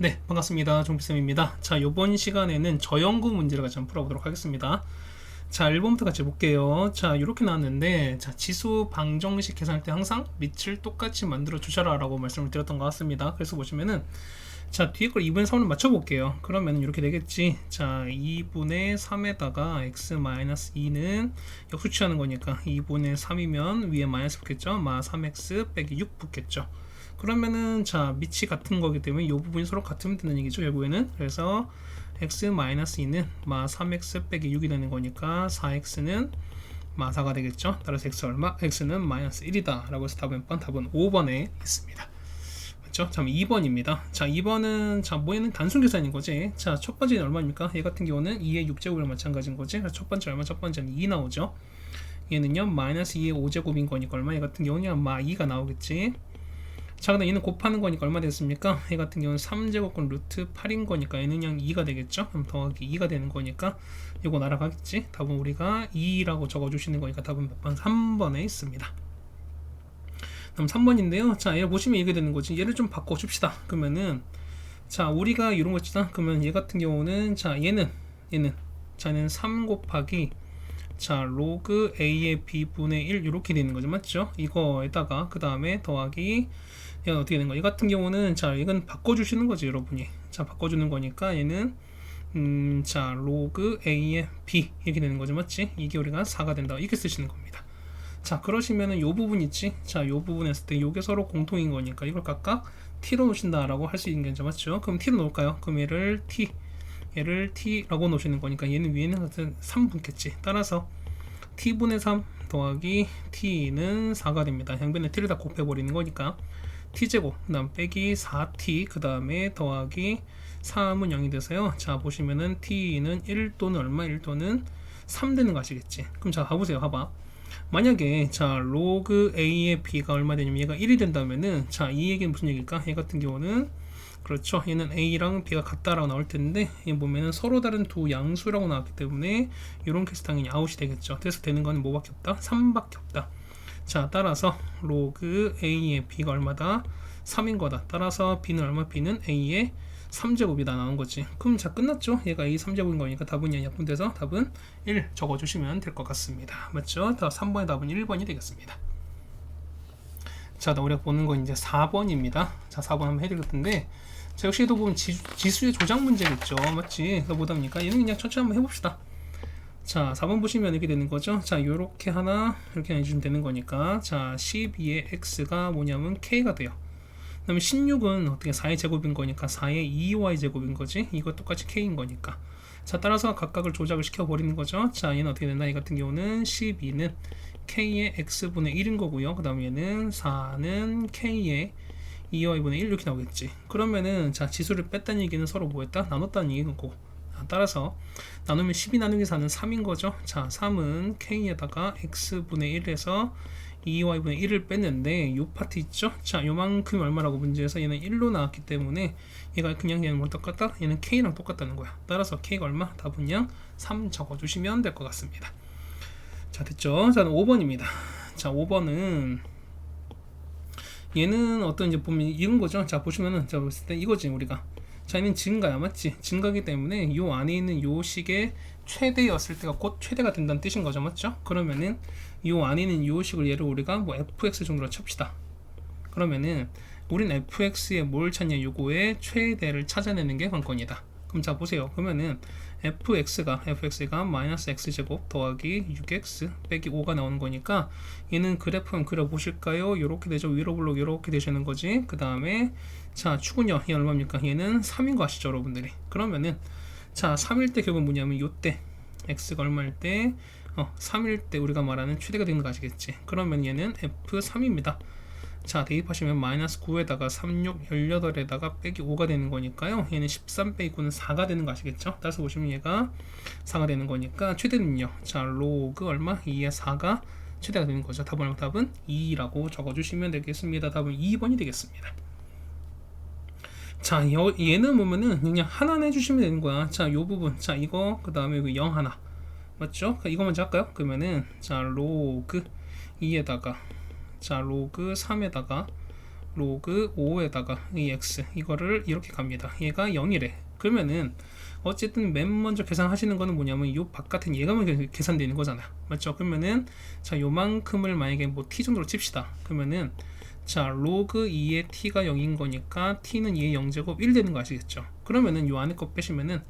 네, 반갑습니다. 종필쌤입니다. 자, 요번 시간에는 저연구 문제를 같이 한번 풀어보도록 하겠습니다. 자, 1번부터 같이 볼게요. 자, 이렇게 나왔는데, 자, 지수 방정식 계산할 때 항상 밑을 똑같이 만들어 주셔라 라고 말씀을 드렸던 것 같습니다. 그래서 보시면은, 자, 뒤에 걸 2분의 3으로 맞춰볼게요. 그러면 이렇게 되겠지. 자, 2분의 3에다가 x-2는 역수치하는 거니까 2분의 3이면 위에 마이너스 붙겠죠. 마 3x 빼기 6 붙겠죠. 그러면은 자, 밑이 같은 거기 때문에 이 부분이 서로 같으면 되는 얘기죠, 결국에는. 그래서 x-2는 마 3x 빼기 6이 되는 거니까 4x는 마 4가 되겠죠. 따라서 x 얼마? x는 마이너스 1이다 라고 해서 답은 5번에 있습니다. 맞죠? 자, 2번입니다. 자, 2번은 자, 뭐에는 단순 계산인 거지. 자, 첫 번째는 얼마입니까? 얘 같은 경우는 2의 6제곱이랑 마찬가지인 거지. 그래서 첫 번째 얼마? 첫 번째는 2 나오죠. 얘는요 마이너스 2의 5제곱인 거니까 얼마? 얘 같은 경우는 마 2가 나오겠지. 자, 근데 얘는 곱하는 거니까 얼마 되겠습니까? 얘 같은 경우는 3제곱권 루트 8인 거니까 얘는 그냥 2가 되겠죠? 그럼 더하기 2가 되는 거니까 이거 날아가겠지? 답은 우리가 2라고 적어주시는 거니까 답은 몇 번? 3번에 있습니다. 그럼 3번인데요. 자, 얘를 보시면 이게 되는 거지. 얘를 좀 바꿔줍시다. 그러면은 자, 우리가 이런 거 있잖아. 그러면 얘 같은 경우는 자, 얘는 자, 얘는 3 곱하기 자, 로그 a의 b분의 1 이렇게 되는 거죠. 맞죠? 이거에다가 그 다음에 더하기 얘가 어떻게 되는 거야? 얘 같은 경우는 자, 이건 바꿔주시는 거지, 여러분이. 자, 바꿔주는 거니까 얘는 자, 로그 a의 b 이렇게 되는 거죠. 맞지? 이게 우리가 4가 된다. 이렇게 쓰시는 겁니다. 자, 그러시면은 요 부분 있지? 자, 요 부분 했을 때 요게 서로 공통인 거니까 이걸 각각 t로 놓으신다라고 할 수 있는 게 맞죠? 그럼 t로 놓을까요? 그럼 얘를 t라고 놓으시는 거니까 얘는 위에는 같은 3 붙겠지. 따라서 t분의 3 더하기 t는 4가 됩니다. 양변에 t를 다 곱해버리는 거니까 t제곱 그 다음 빼기 4t 그 다음에 더하기 3은 0이 돼서요. 자, 보시면은 t는 1 또는 얼마? 1 또는 3 되는 거 아시겠지? 그럼 자, 가보세요. 봐봐. 만약에 자, 로그 a의 b가 얼마 되냐면 얘가 1이 된다면은 자, 이 얘기는 무슨 얘기일까? 얘 같은 경우는 그렇죠. 얘는 a랑 b가 같다라고 나올 텐데 얘 보면은 서로 다른 두 양수라고 나왔기 때문에 이런 케이스 당연히 아웃이 되겠죠. 그래서 되는 거는 뭐밖에 없다? 3밖에 없다. 자, 따라서 로그 a의 b가 얼마다? 3인 거다. 따라서 b는 얼마? b는 a의 3제곱이다 나온 거지. 그럼 자, 끝났죠? 얘가 a 3제곱인 거니까 답은 얘 약분돼서 답은 1 적어주시면 될 것 같습니다. 맞죠? 다 3번의 답은 1번이 되겠습니다. 자, 우리가 보는 건 이제 4번입니다. 자, 4번 한번 해드릴 텐데 자, 역시 또 보면 지수의 조작 문제겠죠. 맞지? 그거 뭐다 보니까 얘는 그냥 천천히 한번 해봅시다. 자, 4번 보시면 이렇게 되는 거죠. 자, 요렇게 하나 이렇게 해주시면 되는 거니까 자, 12의 x가 뭐냐면 k가 돼요. 그 다음에 16은 어떻게 4의 제곱인 거니까 4의 2y 제곱인 거지. 이거 똑같이 k인 거니까. 자, 따라서 각각을 조작을 시켜버리는 거죠. 자, 얘는 어떻게 된다? 이 같은 경우는 12는 k의 x분의 1인 거고요. 그 다음에 얘는 4는 k의 2y분의 1 이렇게 나오겠지. 그러면은 자, 지수를 뺐다는 얘기는 서로 뭐였다? 나눴다는 얘기인 거고. 따라서 나누면 12 나누기 4는 3인 거죠. 자, 3은 k에다가 x분의 1에서 2y분의 1을 뺐는데 요 파트 있죠? 자, 요만큼이 얼마라고 문제에서 얘는 1로 나왔기 때문에 얘가 그냥 얘는 뭐 똑같다? 얘는 k랑 똑같다는 거야. 따라서 k가 얼마? 답은 그냥 3 적어주시면 될 것 같습니다. 자, 됐죠? 자, 5번입니다. 자, 5번은 얘는 어떤 이제 보면 이런 거죠. 자, 보시면은 자, 봤을 때 이거지 우리가. 자, 얘는 증가야, 맞지? 증가기 때문에 요 안에 있는 요 식의 최대였을 때가 곧 최대가 된다는 뜻인 거죠, 맞죠? 그러면은 요 안에 있는 요 식을 얘를 우리가 뭐 fx 정도로 칩시다. 그러면은 우린 fx에 뭘 찾냐? 요거의 최대를 찾아내는 게 관건이다. 그럼 자, 보세요. 그러면은 fx가 마이너스 x제곱 더하기 6x 빼기 5가 나오는 거니까 얘는 그래프 한번 그려보실까요? 요렇게 되죠. 위로 블록 요렇게 되시는 거지. 그 다음에 자, 축은요. 얘 얼마입니까? 얘는 3인 거 아시죠, 여러분들이? 그러면은 자, 3일 때 결국 뭐냐면 요때 x가 얼마일 때 3일 때 우리가 말하는 최대가 되는 거 아시겠지? 그러면 얘는 f3입니다. 자, 대입하시면 마이너스 9에다가 36, 18에다가 빼기 5가 되는 거니까요. 얘는 13 빼기 9는 4가 되는 거 아시겠죠? 따라서 보시면 얘가 4가 되는 거니까 최대는요. 자, 로그 얼마? 2의 4가 최대가 되는 거죠. 답은 2라고 적어주시면 되겠습니다. 답은 2번이 되겠습니다. 자, 얘는 보면은 그냥 하나 내주시면 되는 거야. 자, 요 부분. 자, 이거 그 다음에 0 하나. 맞죠? 이거 먼저 할까요? 그러면은 자, 로그 2에다가 자, 로그 3에다가 로그 5에다가 이 x 이거를 이렇게 갑니다. 얘가 0이래. 그러면은 어쨌든 맨 먼저 계산하시는 거는 뭐냐면 요 바깥은 얘가만 계산되는 거잖아요. 맞죠? 그러면은 자 요만큼을 만약에 뭐 t 정도로 칩시다. 그러면은 자 로그 2의 t가 0인 거니까 t는 2의 0제곱 1 되는 거 아시겠죠? 그러면은 요 안에 거 빼시면은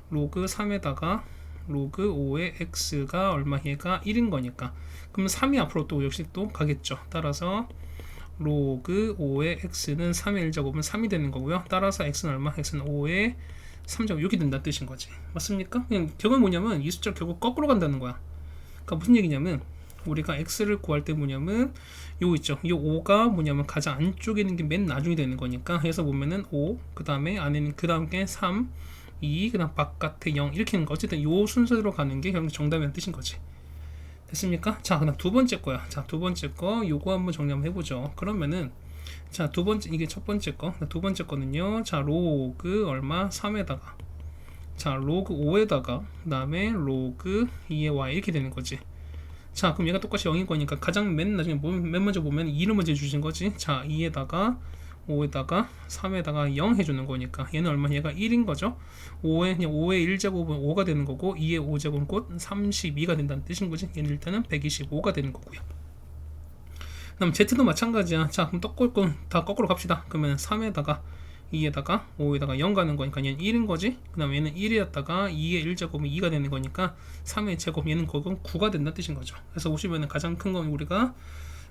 로그 3에다가 로그 5의 x가 얼마 얘가 1인 거니까 그러면 3이 앞으로 또 역시 또 가겠죠. 따라서 로그 5의 x는 3의 1제곱은 3이 되는 거고요. 따라서 x는 얼마? x는 5의 3제곱 이렇게 된다는 뜻인 거지. 맞습니까? 그냥 결국은 뭐냐면 이 숫자를 결국 거꾸로 간다는 거야. 그러니까 무슨 얘기냐면 우리가 x를 구할 때 뭐냐면 요거 있죠. 이 5가 뭐냐면 가장 안쪽에 있는 게 맨 나중에 되는 거니까 해서 보면은 5, 그 다음에 안에는 그 다음 게 3, 2, 그 다음 바깥에 0 이렇게 하는 거. 어쨌든 요 순서대로 가는 게 결국 정답이라는 뜻인 거지. 됐습니까? 자, 그다음 두 번째 거야. 자, 두 번째 거 요거 한번 정리 한번 해보죠. 그러면은 자, 두 번째 이게 첫 번째 거. 두 번째 거는요. 자, 로그 얼마 3에다가 자, 로그 5에다가 그다음에 로그 2의 y 이렇게 되는 거지. 자, 그럼 얘가 똑같이 0인 거니까 가장 맨 나중에 맨 먼저 보면 2를 먼저 주신 거지. 자, 2에다가 5에다가 3에다가 0 해주는 거니까 얘는 얼마? 얘가 1인 거죠. 5의 1제곱은 5가 되는 거고 2의 5제곱은 곧 32가 된다는 뜻인 거지. 얘는 일단은 125가 되는 거고요. 그다음 z도 마찬가지야. 자, 그럼 다 거꾸로 갑시다. 그러면 3에다가 2에다가 5에다가 0 가는 거니까 얘는 1인 거지. 그 다음에 얘는 1이었다가 2의 1제곱은 2가 되는 거니까 3의 제곱 얘는 그건 9가 된다는 뜻인 거죠. 그래서 보시면은 가장 큰 건 우리가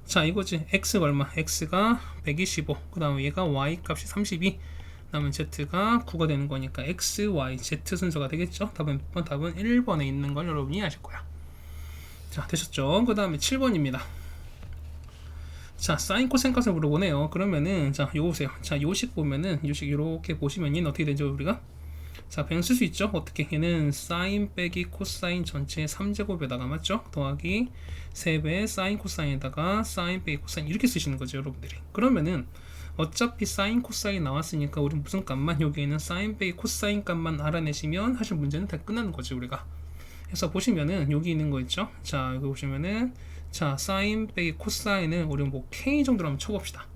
자 이거지. x가 얼마? x가 125. 그 다음에 얘가 y 값이 32. 그 다음에 z가 9가 되는 거니까 x, y, z 순서가 되겠죠. 답은 1번에 있는 걸 여러분이 아실 거야. 자, 되셨죠? 그 다음에 7번입니다. 자, 사인 코사인 값을 물어보네요. 그러면은 자, 요 보세요. 자, 요식 보면은 요식 이렇게 보시면 얘는 어떻게 되죠, 우리가? 자, 그냥 쓸 수 있죠. 어떻게? 얘는 사인 빼기 코사인 전체 3제곱에다가 맞죠? 더하기 3배 사인 코사인에다가 사인 빼기 코사인 이렇게 쓰시는 거죠, 여러분들이. 그러면은 어차피 사인 코사인 나왔으니까 우리 무슨 값만 여기에는 사인 빼기 코사인 값만 알아내시면 사실 문제는 다 끝나는 거죠, 우리가. 그래서 보시면은 여기 있는 거 있죠. 자, 여기 보시면은 자, 사인 빼기 코사인을 우리 뭐 k 정도로 한번 쳐봅시다.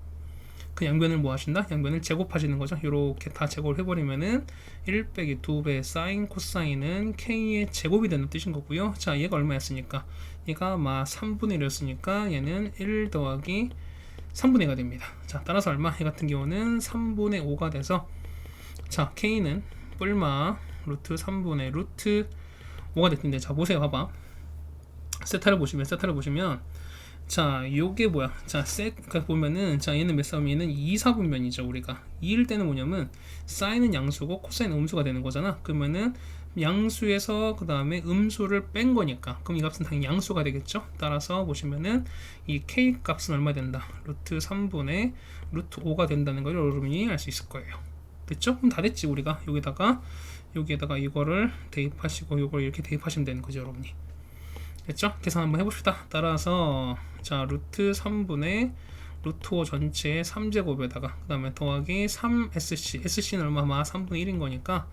그 양변을 뭐 하신다? 양변을 제곱하시는 거죠. 이렇게 다 제곱을 해버리면은 1 빼기 2배 사인 코사인은 k의 제곱이 되는 뜻인 거고요. 자, 얘가 얼마였으니까? 얘가 막 3분의 1이었으니까 얘는 1 더하기 3분의 1가 됩니다. 자, 따라서 얼마? 얘 같은 경우는 3분의 5가 돼서 자, k는 뿔마 루트 3분의 루트 5가 됐는데 자, 보세요. 봐봐. 세타를 보시면 자, 요게 뭐야? 자, 그러니까 보면은 자, 얘는 몇 사분? 얘는 2, 4분면이죠, 우리가. 2일 때는 뭐냐면 사인은 양수고 코사인은 음수가 되는 거잖아. 그러면은 양수에서 그 다음에 음수를 뺀 거니까 그럼 이 값은 당연히 양수가 되겠죠. 따라서 보시면은 이 k 값은 얼마 된다? 루트 3분의 루트 5가 된다는 걸 여러분이 알 수 있을 거예요. 됐죠? 그럼 다 됐지. 우리가 여기에다가 이거를 대입하시고 이걸 이렇게 대입하시면 되는 거죠, 여러분이. 됐죠? 계산 한번 해봅시다. 따라서 자, 루트 3분의 루트 5 전체 3제곱에다가 그 다음에 더하기 3sc sc는 얼마? 3분의 1인 거니까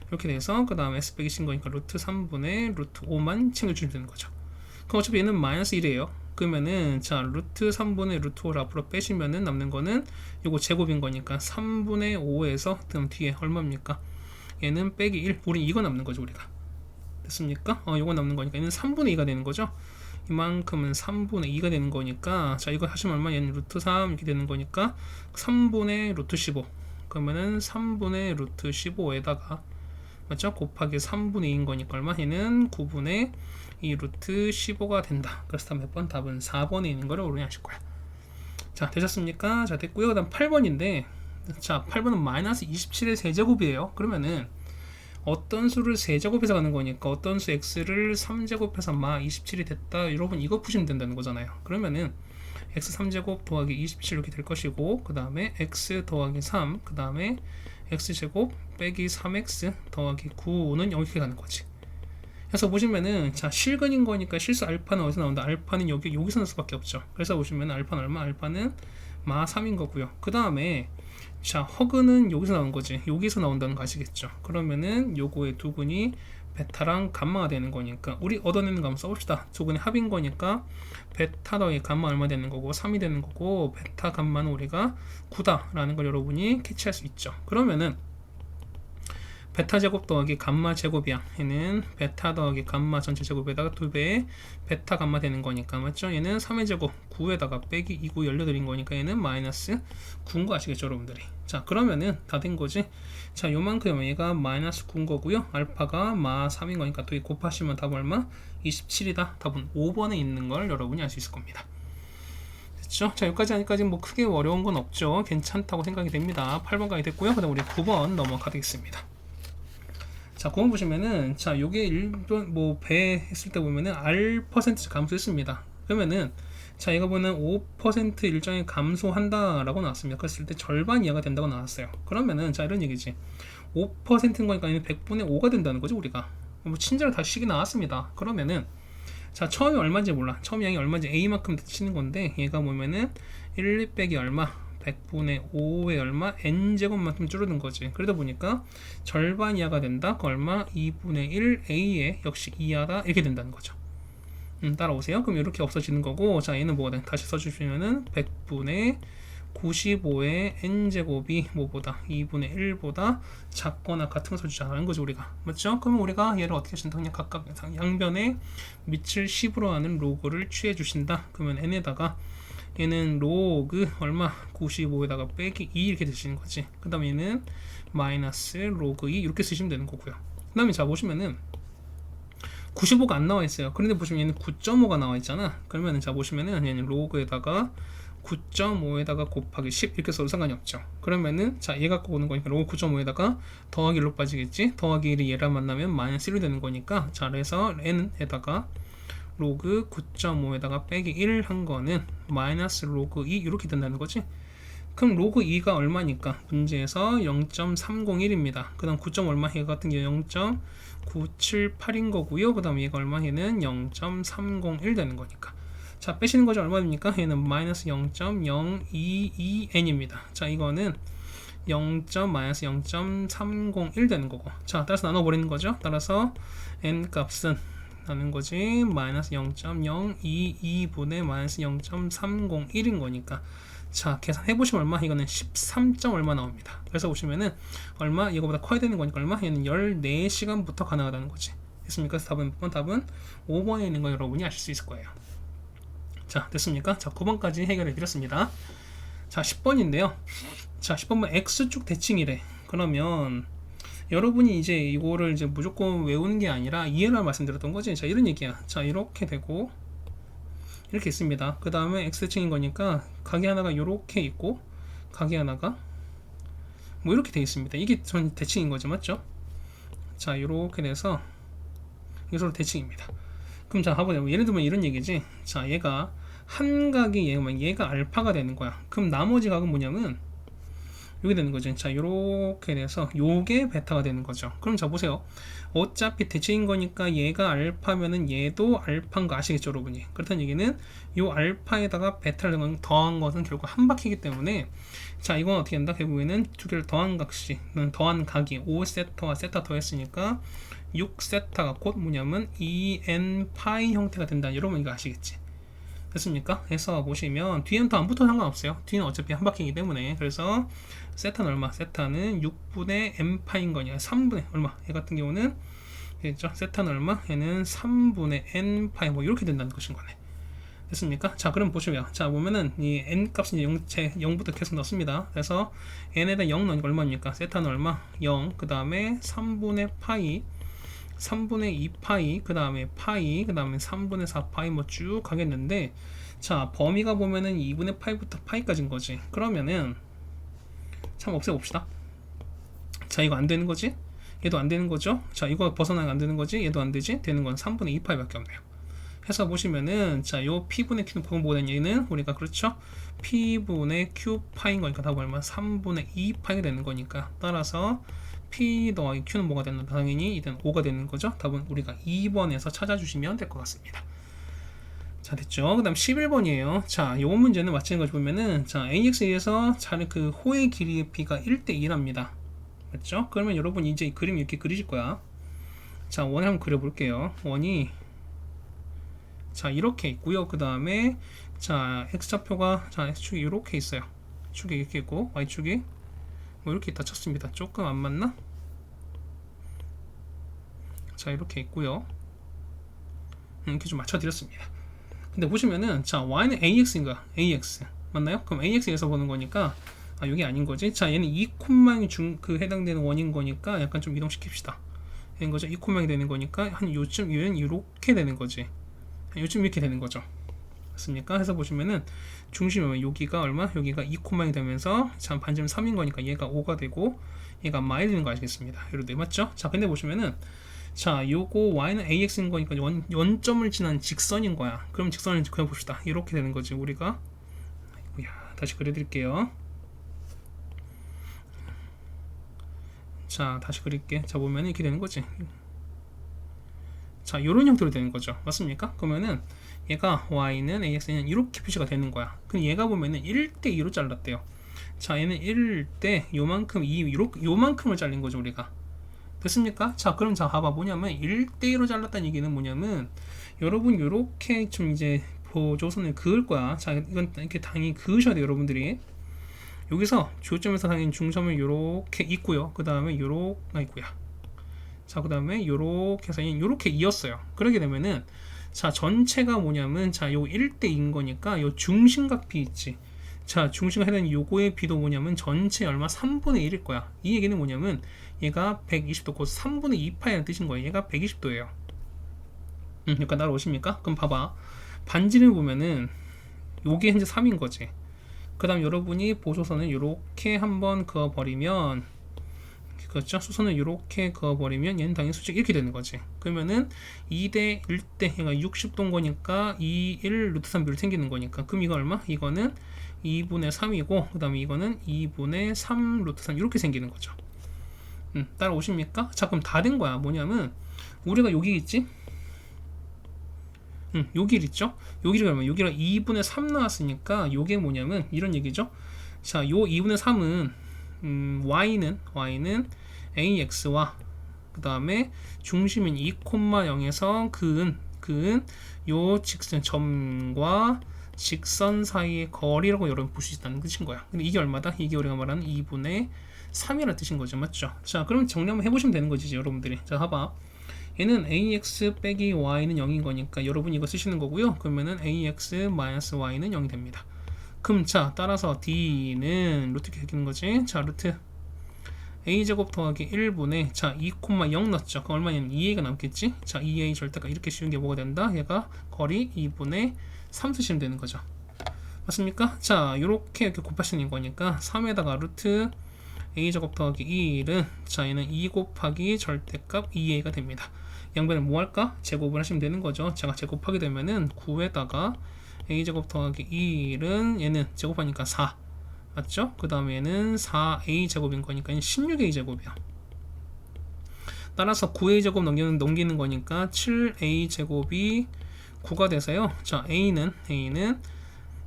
이렇게 돼서 그 다음에 s 빼기 신 거니까 루트 3분의 루트 5만 챙겨주면 되는 거죠. 그럼 어차피 얘는 마이너스 1이에요. 그러면은 자, 루트 3분의 루트 5를 앞으로 빼시면은 남는 거는 요거 제곱인 거니까 3분의 5에서 그다음 뒤에 얼마입니까? 얘는 빼기 1. 우린 이거 남는 거죠, 우리가. 됐습니까? 요거 남는 거니까 얘는 3분의 2가 되는 거죠. 이만큼은 3분의 2가 되는 거니까 자, 이거 하시면 얼마? 얘는 루트 3 이렇게 되는 거니까 3분의 루트 15 그러면은 3분의 루트 15에다가 맞죠? 곱하기 3분의 2인 거니까 얼마? 얘는 9분의 2 루트 15가 된다. 그래서 몇 번? 답은 4번에 있는 거를 오른이 하실 거야. 자, 되셨습니까? 자, 됐고요. 그 다음 8번인데 자, 8번은 마이너스 27의 세제곱이에요. 그러면은 어떤 수를 세제곱해서 가는 거니까 어떤 수 x를 3제곱해서 마 27이 됐다. 여러분 이거 푸시면 된다는 거잖아요. 그러면은 x 3제곱 더하기 27 이렇게 될 것이고 그 다음에 x 더하기 3 그 다음에 x제곱 빼기 3x 더하기 9는 이렇게 가는 거지. 그래서 보시면은 자, 실근인 거니까 실수 알파는 어디서 나온다? 알파는 여기서 나올 수밖에 없죠. 그래서 보시면 알파는 얼마? 알파는 마 3인 거고요. 그 다음에 자, 허근은 여기서 나온 거지. 여기서 나온다는 거 아시겠죠? 그러면은 요거의 두근이 베타랑 감마가 되는 거니까 우리 얻어내는 거 한번 써봅시다. 두 분의 합인 거니까 베타 더하기 감마 얼마 되는 거고 3이 되는 거고 베타 감마는 우리가 9다 라는 걸 여러분이 캐치할 수 있죠. 그러면은 베타 제곱 더하기 감마 제곱이야. 얘는 베타 더하기 감마 전체 제곱에다가 2배의 베타 감마 되는 거니까 맞죠? 얘는 3의 제곱 9에다가 빼기 2, 9, 18인 거니까 얘는 마이너스 9인 거 아시겠죠 여러분들이? 자 그러면은 다 된 거지. 자 요만큼 얘가 마이너스 9인 거고요. 알파가 마 3인 거니까 또 곱하시면 답은 얼마? 27이다. 답은 5번에 있는 걸 여러분이 알 수 있을 겁니다. 됐죠? 자 여기까지 하니까 뭐 크게 어려운 건 없죠. 괜찮다고 생각이 됩니다. 8번까지 됐고요. 그 다음 우리 9번 넘어가겠습니다. 자, 9번 보시면은, 자, 요게 일본, 배 했을 때 보면은, R% 감소했습니다. 그러면은, 자, 이거 보면 5% 일정이 감소한다라고 나왔습니다. 그랬을 때 절반 이하가 된다고 나왔어요. 그러면은, 자, 이런 얘기지. 5%인 거니까 100분의 5가 된다는 거죠, 우리가. 친절히 다시 식이 나왔습니다. 그러면은, 자, 처음이 얼마인지 몰라. 처음 양이 얼마인지 A만큼 치는 건데, 얘가 보면은, 1 빼기 얼마? 100분의 5의 얼마? n제곱만큼 줄어든 거지. 그러다 보니까 절반 이하가 된다. 그 얼마? 2분의 1 a에 역시 이하다. 이렇게 된다는 거죠. 따라오세요. 그럼 이렇게 없어지는 거고, 자, 얘는 뭐가 돼? 다시 써주시면은 100분의 95의 n제곱이 뭐보다? 2분의 1보다 작거나 같은 걸 써주자는 거죠, 우리가. 맞죠? 그러면 우리가 얘를 어떻게 하신다? 그냥 각각 양변에 밑을 10으로 하는 로그를 취해 주신다. 그러면 n에다가 얘는 로그 얼마? 95에다가 빼기 2 이렇게 되시는 거지. 그 다음에 얘는 마이너스 로그 2 이렇게 쓰시면 되는 거고요. 그 다음에 자 보시면은 95가 안 나와 있어요. 그런데 보시면 얘는 9.5가 나와 있잖아. 그러면은 자 보시면은 얘는 로그에다가 9.5에다가 곱하기 10 이렇게 써도 상관이 없죠. 그러면은 자 얘 갖고 오는 거니까 로그 9.5에다가 더하기 1로 빠지겠지. 더하기 1이 얘랑 만나면 마이너스 1이 되는 거니까 자 그래서 n에다가 로그 9.5에다가 빼기 1 한 거는 마이너스 로그 2 이렇게 된다는 거지. 그럼 로그 2가 얼마니까 문제에서 0.301입니다. 그 다음 9. 얼마? 얘 같은 경우 0.978인 거고요. 그 다음 얘가 얼마? 얘는 0.301 되는 거니까. 자 빼시는 거죠. 얼마 됩니까? 얘는 마이너스 0.022n입니다. 자 이거는 0.301 되는 거고. 자 따라서 나눠버리는 거죠. 따라서 n 값은 라는 거지. 마이너스 0.022분의 마이너스 0.301인 거니까. 자, 계산해 보시면 얼마? 이거는 13. 얼마 나옵니다. 그래서 보시면은 얼마? 이거보다 커야 되는 거니까 얼마? 얘는 14시간부터 가능하다는 거지. 됐습니까? 그래서 답은 5번에 있는 거 여러분이 아실 수 있을 거예요. 자, 됐습니까? 자, 9번까지 해결해 드렸습니다. 자, 10번인데요. 자, 10번은 X축 대칭이래. 그러면 여러분이 이제 이거를 이제 무조건 외우는 게 아니라 이해를 말씀드렸던 거지. 자, 이런 얘기야. 자, 이렇게 되고 이렇게 있습니다. 그 다음에 X대칭인 거니까 각이 하나가 이렇게 있고 각이 하나가 뭐 이렇게 돼 있습니다. 이게 전 대칭인 거죠, 맞죠? 자, 이렇게 돼서 이게 서로 대칭입니다. 그럼 자, 봐보자. 예를 들면 이런 얘기지. 자, 얘가 한 각이 얘가 알파가 되는 거야. 그럼 나머지 각은 뭐냐면 요게 되는 거죠. 자, 요렇게 돼서 요게 베타가 되는 거죠. 그럼 자 보세요. 어차피 대칭인 거니까 얘가 알파면은 얘도 알파인 거 아시겠죠, 여러분이? 그렇다는 얘기는 요 알파에다가 베타를 더한 것은 결국 한 바퀴이기 때문에 자, 이건 어떻게 된다? 결국에는 두 개를 더한 값이 더한 각이 5세타와 세타 더했으니까 6세타가 곧 뭐냐면 2n 파이 형태가 된다. 여러분 이거 아시겠지? 됐습니까? 해서 보시면 뒤에는 더 안 붙어도 상관없어요. 뒤는 어차피 한 바퀴이기 때문에. 그래서 세타는 얼마? 세타는 6분의 n파인 거냐? 3분의 얼마? 얘 같은 경우는 그렇죠? 세타는 얼마? 얘는 3분의 n파이 뭐 이렇게 된다는 것인 거네. 됐습니까? 자, 그럼 보시면 자 보면은 이 n 값은 0부터 계속 넣습니다. 그래서 n에다 0 넣으니까 얼마입니까? 세타는 얼마? 0. 그 다음에 3분의 파이 3분의 2파이, 그 다음에 파이, 그 다음에 3분의 4파이 뭐 쭉 가겠는데 자 범위가 보면은 2분의 파이부터 파이까지인 거지. 그러면은 참 없애봅시다. 자 이거 안 되는 거지? 얘도 안 되는 거죠? 자 이거 벗어나면 안 되는 거지? 얘도 안 되지? 되는 건 3분의 2파이밖에 없네요. 해서 보시면은 자 요 p분의 q는 보면 뭐가 되는 얘는 우리가 그렇죠? p분의 q파인 거니까 답은 얼마? 3분의 2파이가 되는 거니까 따라서 P 더하기 Q는 뭐가 되는 당연히 이든 5가 되는 거죠. 답은 우리가 2번에서 찾아주시면 될 것 같습니다. 자 됐죠. 그 다음 11번이에요. 자 요 문제는 마찬가지 보면은 자 AX에서 자는 그 호의 길이의 B가 1대 2랍니다. 맞죠? 그러면 여러분 이제 이 그림 이렇게 그리실 거야. 자, 원을 한번 그려볼게요. 원이 자 이렇게 있고요. 그 다음에 자 x좌표가 자 x축이 이렇게 있어요. 축이 이렇게 있고 y축이 뭐 이렇게 있다 쳤습니다. 조금 안 맞나? 자 이렇게 있고요. 이렇게 좀 맞춰드렸습니다. 근데 보시면은 자 y는 ax인가? ax 맞나요? 그럼 ax에서 보는 거니까 아 이게 아닌 거지. 자 얘는 2콤마이 그 해당되는 원인 거니까 약간 좀 이동시킵시다. 되는 거죠. 2콤마이 되는 거니까 한 요쯤 얘는 이렇게 되는 거지. 요즘 이렇게 되는 거죠. 맞습니까? 해서 보시면은 중심은 여기가 얼마? 여기가 2콤마이 되면서 자 반지름 3인 거니까 얘가 5가 되고 얘가 마이 되는 거 아시겠습니다. 이렇게 맞죠? 자 근데 보시면은 자 요거 y는 ax인 거니까 원점을 지난 직선인 거야. 그럼 직선을 그려봅시다. 이렇게 되는 거지. 우리가 아이고야, 다시 그려드릴게요. 자 다시 그릴게. 자 보면 이렇게 되는 거지. 자 요런 형태로 되는 거죠. 맞습니까? 그러면은 얘가 y는 ax는 이렇게 표시가 되는 거야. 근데 얘가 보면은 1대2로 잘랐대요. 자 얘는 1대 요만큼 요만큼을 잘린 거죠. 우리가 됐습니까? 자 그럼 자 봐봐 뭐냐면 1대1로 잘랐다는 얘기는 뭐냐면 여러분 요렇게 좀 이제 보조선을 그을 거야. 자 이건 이렇게 당연히 그으셔야 돼요. 여러분들이 여기서 조점에서 당연히 중점을 요렇게 있고요. 그 다음에 요렇게 아이고야. 자 그 다음에 요렇게 해서 요렇게 이었어요. 그러게 되면은 자 전체가 뭐냐면 자 요 1대2인 거니까 요 중심각 비 있지. 자 중심각 해당하는 요거의 비도 뭐냐면 전체 얼마 3분의 1일 거야. 이 얘기는 뭐냐면 얘가 120도 곧 3분의 2파이라는 뜻인 거예요. 얘가 120도예요. 그러니까 날아오십니까? 그럼 봐봐 반지를 보면은 요게 현재 3인 거지. 그 다음 여러분이 보조선을 요렇게 한번 그어버리면 그렇죠? 수선을 이렇게 그어버리면 얘는 당연히 수직 이렇게 되는 거지. 그러면은 2대 1대 얘가 60도인 거니까 2, 1, 루트 3 비율 생기는 거니까 그럼 이거 얼마? 이거는 2분의 3이고 그 다음에 이거는 2분의 3 루트 3 이렇게 생기는 거죠. 따라오십니까? 자 그럼 다 된 거야. 뭐냐면 우리가 여기 있지? 여기 있죠? 여기를 그러면 여기가 2분의 3 나왔으니까 요게 뭐냐면 이런 얘기죠. 자 요 2분의 3은 y는 ax와 그 다음에 중심인 2,0에서 그은 요 직선 점과 직선 사이의 거리라고 여러분 볼 수 있다는 뜻인 거야. 근데 이게 얼마다? 이게 우리가 말하는 2분의 3이라는 뜻인 거죠. 맞죠? 자 그럼 정리 한번 해보시면 되는 거지 여러분들이. 자 봐봐 얘는 ax 빼기 y는 0인 거니까 여러분 이거 쓰시는 거고요. 그러면은 ax 마이너스 y는 0이 됩니다. 그럼 자 따라서 d는 루트 이렇게 되는 거지. 자 루트 a제곱 더하기 1분의 자 2,0 넣었죠. 그럼 얼마냐면 2a가 남겠지. 자 2a 절대가 이렇게 쉬운 게 뭐가 된다? 얘가 거리 2분의 3 쓰시면 되는 거죠. 맞습니까? 자 요렇게 이렇게 곱하시는 거니까 3에다가 루트 a제곱 더하기 1은 자 얘는 2 곱하기 절대값 2a가 됩니다. 양변을 뭐 할까? 제곱을 하시면 되는 거죠. 제가 제곱하게 되면은 9에다가 a제곱 더하기 1은 얘는 제곱하니까 4 맞죠? 그 다음에 얘는 4a 제곱인 거니까 16a 제곱이야. 따라서 9a 제곱 넘기는 거니까 7a 제곱이 9가 돼서요. 자 a는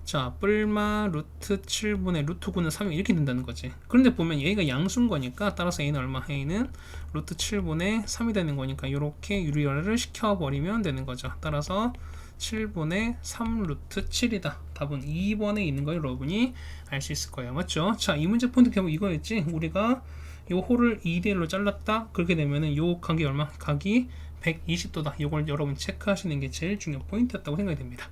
자 뿔마 루트 7분의 루트 9는 3이 이렇게 된다는 거지. 그런데 보면 얘가 양수인 거니까 따라서 a는 얼마? a는 루트 7분의 3이 되는 거니까 이렇게 유리화를 시켜버리면 되는 거죠. 따라서 7분의 3 루트 7이다. 답은 2번에 있는 걸 여러분이 알 수 있을 거예요. 맞죠? 자, 이 문제 포인트 결국 이거였지. 우리가 요 홀을 2대1로 잘랐다. 그렇게 되면은 요 각이 얼마? 각이 120도다. 요걸 여러분 체크하시는 게 제일 중요한 포인트였다고 생각이 됩니다.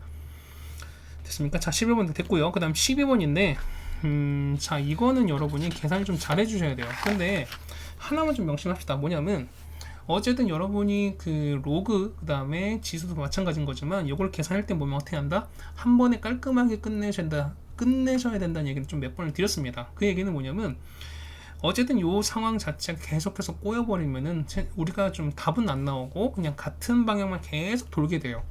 됐습니까? 자, 11번 됐고요. 그 다음 12번인데 자, 이거는 여러분이 계산을 좀 잘 해주셔야 돼요. 근데 하나만 좀 명심합시다. 뭐냐면 어쨌든 여러분이 그 로그 그 다음에 지수도 마찬가지인 거지만 이걸 계산할 때 보면 어떻게 한다? 한 번에 깔끔하게 끝내셔야 된다는 얘기는 좀 몇 번을 드렸습니다. 그 얘기는 뭐냐면 어쨌든 요 상황 자체가 계속해서 꼬여버리면은 우리가 좀 답은 안 나오고 그냥 같은 방향만 계속 돌게 돼요.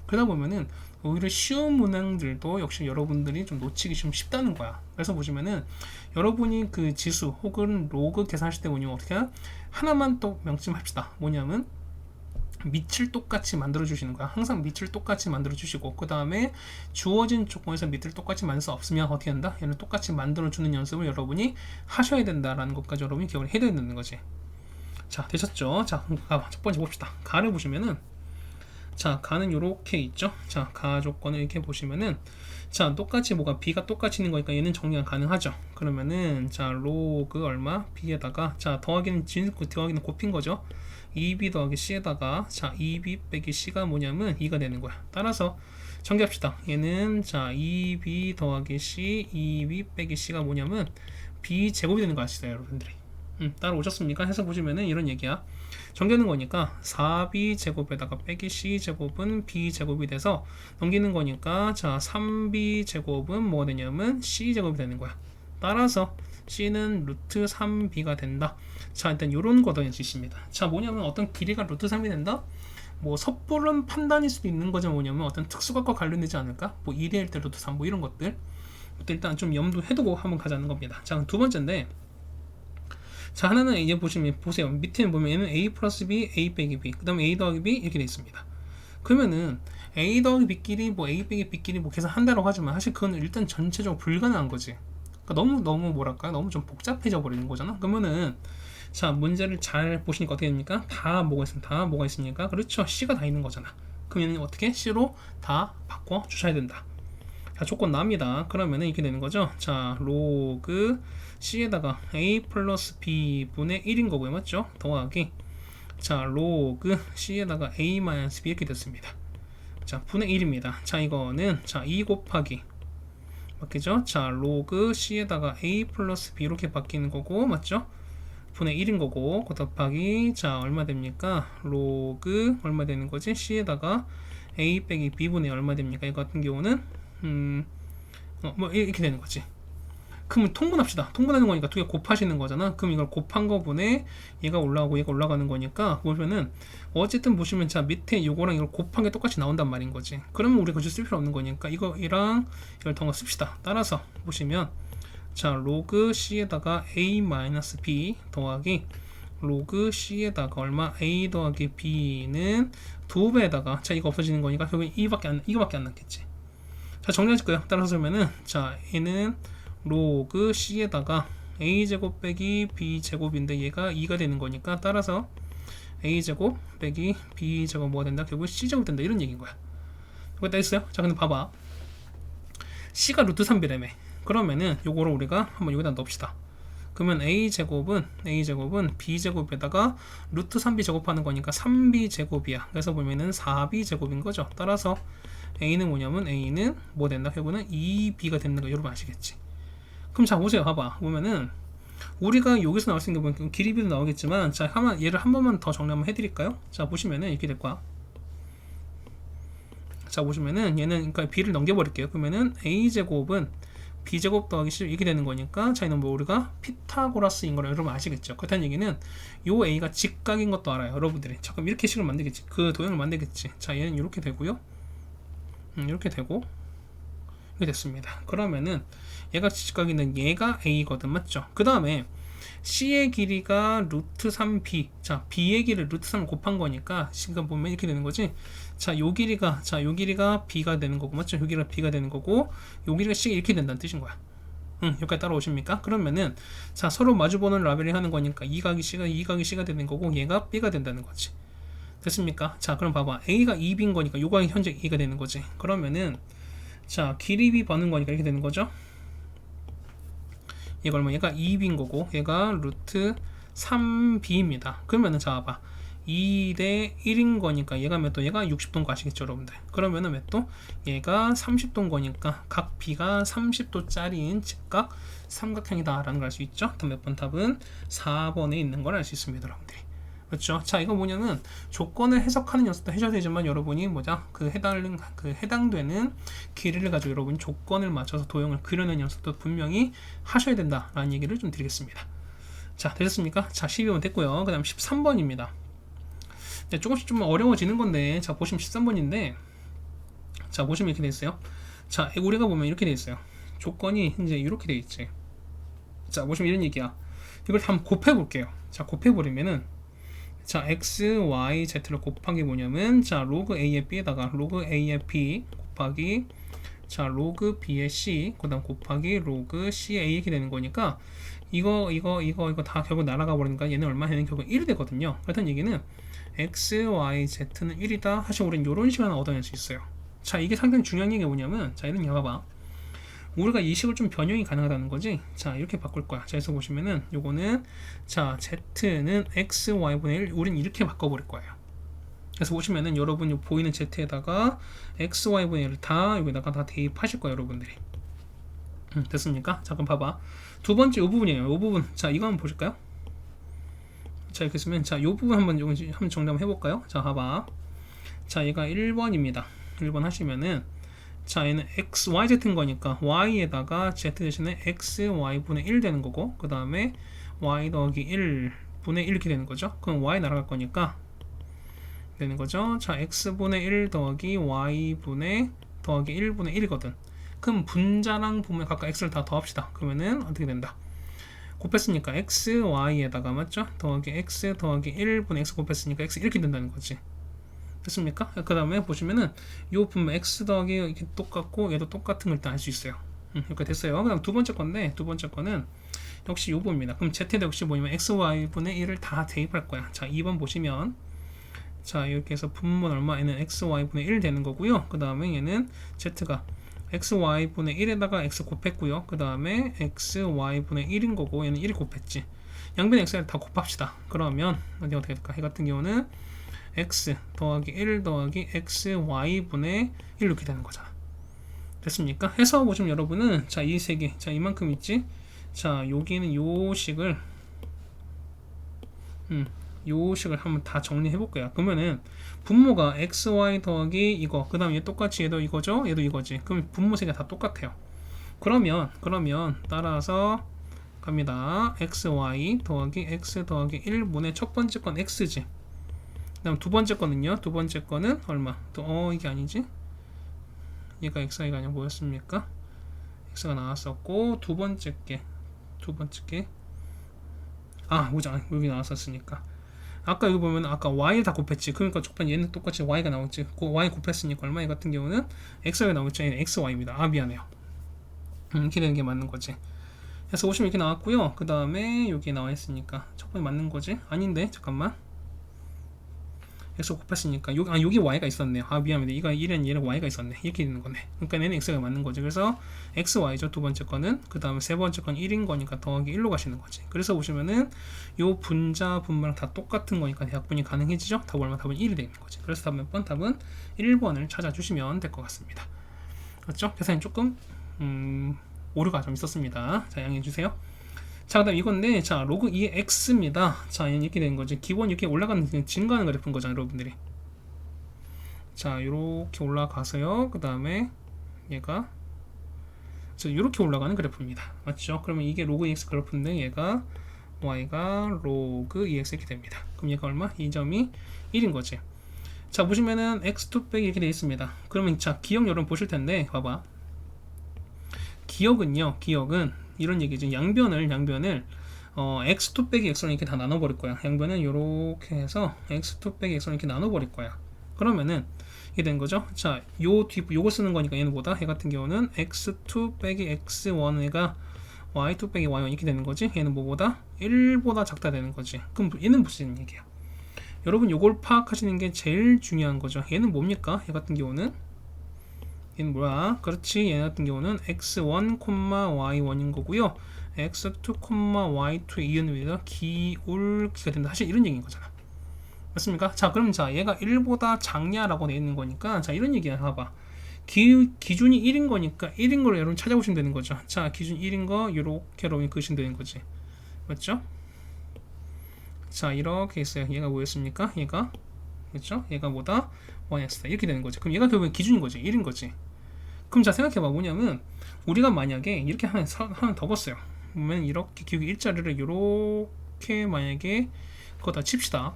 그러다 보면은 오히려 쉬운 문항들도 역시 여러분들이 좀 놓치기 좀 쉽다는 거야. 그래서 보시면은 여러분이 그 지수 혹은 로그 계산하실 때 보면 어떻게 하나만 또 명심합시다. 뭐냐면 밑을 똑같이 만들어 주시는 거야. 항상 밑을 똑같이 만들어 주시고 그 다음에 주어진 조건에서 밑을 똑같이 만들 수 없으면 어떻게 한다? 얘를 똑같이 만들어 주는 연습을 여러분이 하셔야 된다라는 것까지 여러분이 기억을 해야 되는 거지. 자, 되셨죠? 자, 첫 번째 봅시다. 가를 보시면은, 자, 가는 요렇게 있죠? 자, 가 조건을 이렇게 보시면은, 자, 똑같이 뭐가 b가 똑같이 있는 거니까 얘는 정리가 가능하죠. 그러면은, 자, 로그 얼마? b에다가, 자, 더하기는 더하기는 곱인 거죠. 2b 더하기 c에다가, 자, 2b 빼기 c가 뭐냐면 2가 되는 거야. 따라서 정리합시다. 얘는, 자, 2b 더하기 c, 2b 빼기 c가 뭐냐면 b 제곱이 되는 거 아시죠, 여러분들이? 따라오셨습니까? 해서 보시면은 이런 얘기야. 정리하는 거니까 4b 제곱에다가 빼기 c 제곱은 b 제곱이 돼서 넘기는 거니까, 자, 3b 제곱은 뭐가 되냐면 c 제곱이 되는 거야. 따라서 c는 루트 3b가 된다. 자, 일단 요런 거 더해주십니다. 자, 뭐냐면 어떤 길이가 루트 3이 된다? 뭐 섣부른 판단일 수도 있는 거죠. 뭐냐면 어떤 특수각과 관련되지 않을까? 뭐 2대1 대 루트 3 뭐 이런 것들. 일단 좀 염두해두고 한번 가자는 겁니다. 자, 두 번째인데, 자, 하나는 이제 보세요. 밑에 보면 얘는 a 플러스 b, a 빼기 b, 그 다음에 a 더하기 b 이렇게 돼 있습니다. 그러면은 a 더하기 b끼리 뭐 a 빼기 b끼리 뭐 계산한다고 하지만 사실 그건 일단 전체적으로 불가능한 거지. 그러니까 너무 뭐랄까, 너무 좀 복잡해져 버리는 거잖아. 그러면은, 자, 문제를 잘 보시니까 어떻게 됩니까? 다 뭐가 있습니까? 그렇죠, c가 다 있는 거잖아. 그러면 어떻게 c로 다 바꿔 주셔야 된다. 자, 조건 나옵니다. 그러면은 이렇게 되는 거죠. 자, 로그 c에다가 a 플러스 b 분의 1인 거고요, 맞죠? 더하기, 자, 로그 c에다가 a 마이너스 b 이렇게 됐습니다. 자, 분의 1입니다. 자, 이거는, 자, 2 곱하기, 맞겠죠? 자, 로그 c에다가 a 플러스 b 이렇게 바뀌는 거고, 맞죠? 분의 1인 거고, 그 곱하기, 자, 얼마 됩니까? 로그 얼마 되는 거지? c에다가 a 빼기 b 분의 얼마 됩니까? 이거 같은 경우는 뭐 이렇게 되는 거지. 그럼 통분합시다. 통분하는 거니까 두 개 곱하시는 거잖아. 그럼 이걸 곱한 거분에 얘가 올라오고 얘가 올라가는 거니까 보면은 어쨌든 보시면, 자, 밑에 요거랑 이걸 곱한 게 똑같이 나온단 말인 거지. 그러면 우리가 굳이 쓸 필요 없는 거니까 이거랑 이걸 통해 씁시다. 따라서 보시면, 자, 로그 c에다가 a-b 더하기 로그 c에다가 얼마? a 더하기 b는 2배에다가, 자, 이거 없어지는 거니까 결국 이거밖에 안 남겠지. 자, 정리하실 거예요. 따라서 그러면은, 자, 얘는 로그 c에다가 a제곱 빼기 b제곱인데 얘가 2가 되는 거니까, 따라서 a제곱 빼기 b제곱 뭐가 된다? 결국 c제곱 된다. 이런 얘기인 거야. 이거 다 있어요? 자, 근데 봐봐. c가 루트 3b라며. 그러면은 요거를 우리가 한번 여기다 넣읍시다. 그러면 a제곱은 b제곱에다가 루트 3b 제곱하는 거니까 3b 제곱이야. 그래서 보면은 4b 제곱인 거죠. 따라서 a는 뭐냐면 a는 뭐 된다? 결국은 2b가 되는 거 여러분 아시겠지? 그럼 자, 보세요. 봐봐. 보면은 우리가 여기서 나올 수 있는 게 보면 길이비도 나오겠지만, 자, 얘를 한 번만 더 정리 한번 해드릴까요? 자, 보시면은 이렇게 될 거야. 자, 보시면은 얘는, 그러니까 b를 넘겨버릴게요. 그러면은 a제곱은 b제곱 더하기 c 이렇게 되는 거니까, 자, 이는 뭐 우리가 피타고라스인 걸 여러분 아시겠죠? 그렇다는 얘기는 요 a가 직각인 것도 알아요. 여러분들이 잠깐 이렇게 식을 만들겠지. 그 도형을 만들겠지. 자, 얘는 이렇게 되고요. 이렇게 되고 이렇게 됐습니다. 그러면은 얘가 직각이는 얘가 a거든, 맞죠? 그 다음에 c의 길이가 루트 3b, 자, b의 길이를 루트 3 곱한 거니까 지금 보면 이렇게 되는 거지. 자, 요 길이가 b가 되는 거고, 맞죠? 요 길이가 b가 되는 거고, 요 길이가 c가 이렇게 된다는 뜻인 거야. 여기까지 따라오십니까? 그러면은, 자, 서로 마주보는 라벨을 하는 거니까 2각이 c가 되는 거고, 얘가 b가 된다는 거지. 됐습니까? 자, 그럼 봐봐. a가 2b인 거니까 요가 현재 2가 되는 거지. 그러면은, 자, 길이 b 버는 거니까 이렇게 되는 거죠. 얘가 얼마? 얘가 2b인 거고, 얘가 루트 3b입니다. 그러면은, 자, 봐봐. 2대 1인 거니까 얘가 몇 도? 얘가 60도인 거 아시겠죠, 여러분들? 그러면은 몇 도? 얘가 30도인 거니까 각 b가 30도짜리인 직각 삼각형이다 라는 걸 알 수 있죠. 몇 번 답은 4번에 있는 걸 알 수 있습니다, 여러분들이. 그렇죠. 자, 이거 뭐냐면 조건을 해석하는 연습도 해줘야 되지만, 여러분이 해당되는 길이를 가지고 여러분이 조건을 맞춰서 도형을 그려내는 연습도 분명히 하셔야 된다라는 얘기를 좀 드리겠습니다. 자, 되셨습니까? 자, 12번 됐고요. 그 다음 13번입니다. 네, 조금씩 좀 어려워지는 건데, 자, 보시면 13번인데, 자, 보시면 이렇게 돼 있어요. 자, 우리가 보면 이렇게 돼 있어요. 조건이 이제 이렇게 돼 있지. 자, 보시면 이런 얘기야. 이걸 한번 곱해 볼게요. 자, 곱해 버리면은, 자, x, y, z를 곱한 게 뭐냐면, 자, 로그 a의 b에다가 로그 a의 b 곱하기, 자 로그 b의 c 그 다음 곱하기 로그 c의 이렇게 되는 거니까 이거 다 결국 날아가 버리니까 얘는 얼마? 얘는 결국 1이 되거든요. 그렇다는 얘기는 x, y, z는 1이다 하시고 우리는 이런 시간을 얻어낼 수 있어요. 자 이게 상당히 중요한 얘기가 뭐냐면 자 이런 봐봐. 우리가 이 식을 좀 변형이 가능하다는 거지. 자 이렇게 바꿀 거야. 자 그래서 보시면은 요거는 자 z는 x, y분의 1 우린 이렇게 바꿔버릴 거예요. 그래서 보시면은 여러분이 보이는 z에다가 x, y분의 1을 다 여기다가 다 대입하실 거예요 여러분들이. 됐습니까? 자 그럼 봐봐. 두 번째 이 부분이에요. 이 부분. 자 이거 한번 보실까요? 자 이렇게 쓰면 자 이 부분 한번 정리 한번 해볼까요? 자 봐봐. 자 얘가 1번입니다 1번 하시면은 자 얘는 x, y, z인 거니까 y에다가 z 대신에 x, y분의 1 되는 거고 그 다음에 y 더하기 1분의 1 이렇게 되는 거죠. 그럼 y 날아갈 거니까 되는 거죠. 자 x분의 1 더하기 y분의 더하기 1분의 1이거든. 그럼 분자랑 분모에 각각 x를 다 더합시다. 그러면은 어떻게 된다? 곱했으니까 x, y에다가 맞죠? 더하기 x 더하기 1분의 x 곱했으니까 x 이렇게 된다는 거지. 됐습니까? 그 다음에 보시면은 요 분모 x 더하기 이렇게 똑같고 얘도 똑같은 걸 일단 알 수 있어요. 이렇게 됐어요. 그 다음 두 번째 건데 두 번째 거는 역시 요겁니다. 그럼 z도 역시 뭐냐면 x, y분의 1을 다 대입할 거야. 자 2번 보시면 자 이렇게 해서 분모는 얼마? 얘는 x, y분의 1 되는 거고요. 그 다음에 얘는 z가 x, y분의 1에다가 x 곱했고요. 그 다음에 x, y분의 1인 거고 얘는 1을 곱했지. 양변 x를 다 곱합시다. 그러면 어떻게 될까? 이 같은 경우는 x 더하기 1 더하기 x, y분의 1 이렇게 되는 거잖아. 됐습니까? 해서 보시면 여러분은 자 이 세 개, 자 이만큼 있지? 자 여기는 요 식을 요 식을 한번 다 정리해 볼 거야. 그러면은 분모가 x, y 더하기 이거 그 다음에 얘 똑같이 얘도 이거죠? 얘도 이거지. 그럼 분모 세 개 다 똑같아요. 그러면 따라서 갑니다. x, y 더하기 x 더하기 1분의 첫 번째 건 x지. 그 다음 두 번째 거는요? 두 번째 거는 얼마? 또 이게 아니지? 얘가 xi가 아니라 뭐였습니까? x가 나왔었고 두 번째 게 보자. 여기 나왔었으니까 아까 여기 보면 아까 y 다 곱했지. 그러니까 적반 얘는 똑같이 y가 나오지. y 곱했으니까 얼마? 이 같은 경우는 x가 나오겠죠. 얘는 xy입니다. 미안해요. 이렇게 되는 게 맞는 거지. 그래서 보시면 이렇게 나왔고요. 그 다음에 여기 나와 있으니까 첫 번째 맞는 거지? 아닌데 잠깐만. x 곱했으니까 여기 y가 있었네요. 미안합니다. 이거 얘는 y가 있었네. 이렇게 되는 거네. 그러니까 얘는 x가 맞는 거지. 그래서 xy죠. 두 번째 거는. 그 다음에 세 번째 건 1인 거니까 더하기 1로 가시는 거지. 그래서 보시면은 요 분자 분모랑 다 똑같은 거니까 대학분이 가능해지죠. 답은 얼마? 답은 1이 되는 거지. 그래서 답은 몇 번? 답은 1번을 찾아주시면 될 것 같습니다. 맞죠? 계산이 조금 오류가 좀 있었습니다. 자 양해해 주세요. 자 그다음 이건데 자 로그 2의 x입니다. 자 이렇게 되는 거지. 기본 이렇게 올라가는 증가하는 그래프인 거잖아요 여러분들이. 자 이렇게 올라가서요. 그 다음에 얘가 이렇게 올라가는 그래프입니다. 맞죠? 그러면 이게 로그 2x 그래프인데 얘가 y가 로그 2x 이렇게 됩니다. 그럼 얘가 얼마? 이 점이 1인 거지. 자 보시면은 x2 빼기 이렇게 되어 있습니다. 그러면 자 기억 여러분 보실 텐데 봐봐. 기억은 이런 얘기죠. 양변을 x2 빼기 x로 이렇게 다 나눠버릴 거야. 양변은 이렇게 해서 x2 빼기 x로 이렇게 나눠버릴 거야. 그러면은 이게 된 거죠. 자, 요거 쓰는 거니까 얘는 뭐다? 얘 같은 경우는 x2 빼기 x1 얘가 y2 빼기 y1 이렇게 되는 거지. 얘는 뭐보다? 1보다 작다 되는 거지. 그럼 얘는 무슨 얘기야? 여러분 요걸 파악하시는 게 제일 중요한 거죠. 얘는 뭡니까? 얘 같은 경우는 얘는 뭐야? 그렇지. 얘 같은 경우는 x1, y1인 거고요. x2, y2의 이은 위에다 기울기가 된다. 사실 이런 얘기인 거잖아. 맞습니까? 자, 그럼 자, 얘가 1보다 작냐라고 되어 있는 거니까 자, 이런 얘기야. 봐봐. 기준이 1인 거니까 1인 걸 여러분 찾아보시면 되는 거죠. 자, 기준 1인 거 이렇게 여러분 그으시면 되는 거지. 맞죠? 자, 이렇게 있어요. 얘가 뭐였습니까? 얘가 그렇죠? 얘가 뭐다? 1x다. 이렇게 되는 거지. 그럼 얘가 결국엔 기준인 거지. 1인 거지. 그럼 자 생각해봐. 뭐냐면 우리가 만약에 이렇게 하나 더 봤어요. 보면 이렇게 기울기 일자리를 이렇게 만약에 그거 다 칩시다.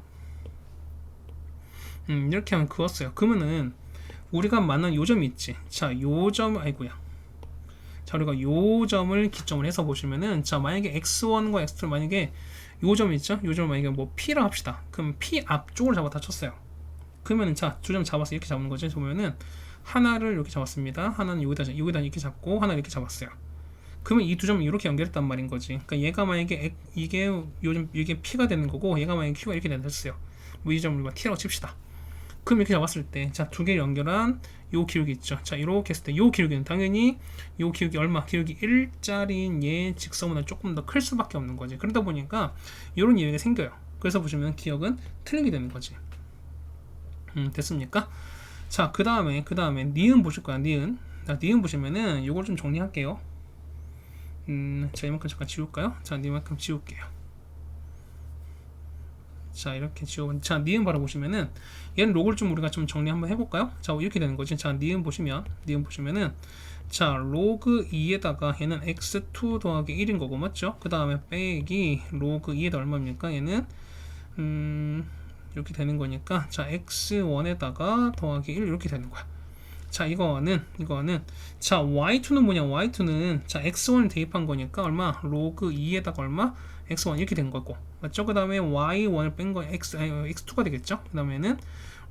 이렇게 하면 그었어요. 그러면은 우리가 만난 요 점이 있지. 자, 요 점 아이고야. 자, 우리가 요 점을 기점을 해서 보시면은 자 만약에 x1과 x2 만약에 요 점 있죠? 요 점 만약에 뭐 p라 합시다. 그럼 p 앞쪽으로 잡았다 쳤어요. 그러면은 자, 두 점 잡아서 이렇게 잡는 거지. 보면은 하나를 이렇게 잡았습니다. 하나는 여기다 이렇게 잡고 하나를 이렇게 잡았어요. 그러면 이 두 점을 이렇게 연결했단 말인 거지. 그러니까 얘가 만약에 이게 요즘 이게 P가 되는 거고 얘가 만약에 Q가 이렇게 됐어요. 뭐 이 점을 T라고 칩시다. 그럼 이렇게 잡았을 때, 자, 두 개를 연결한 요 기울기 있죠. 자, 이렇게 했을 때 요 기울기는 당연히 요 기울기 얼마? 기울기 1짜리인 얘 직선보다 조금 더 클 수밖에 없는 거지. 그러다 보니까 이런 이유가 생겨요. 그래서 보시면 기억은 틀리게 되는 거지. 됐습니까? 자, 그 다음에 니은 보실 거야. 니은. 자, 니은 보시면은 요걸 좀 정리할게요. 자, 이만큼 잠깐 지울까요? 자, 이만큼 지울게요. 자, 이렇게 자, 니은 바로 보시면은 얘는 로그를 좀 우리가 좀 정리 한번 해볼까요? 자, 이렇게 되는 거지. 자, 니은 보시면은 자, 로그 2에다가 얘는 x2 더하기 1인 거고 맞죠? 그 다음에 빼기 로그 2에다 얼마입니까? 얘는 이렇게 되는 거니까 자, x1에다가 더하기 1 이렇게 되는 거야. 자, 이거는 자, y2는 뭐냐? y2는 자, x1을 대입한 거니까 얼마? 로그 2에다가 얼마? x1 이렇게 된 거고 맞죠? 그 다음에 y1을 뺀 거 x2가 되겠죠? 그 다음에는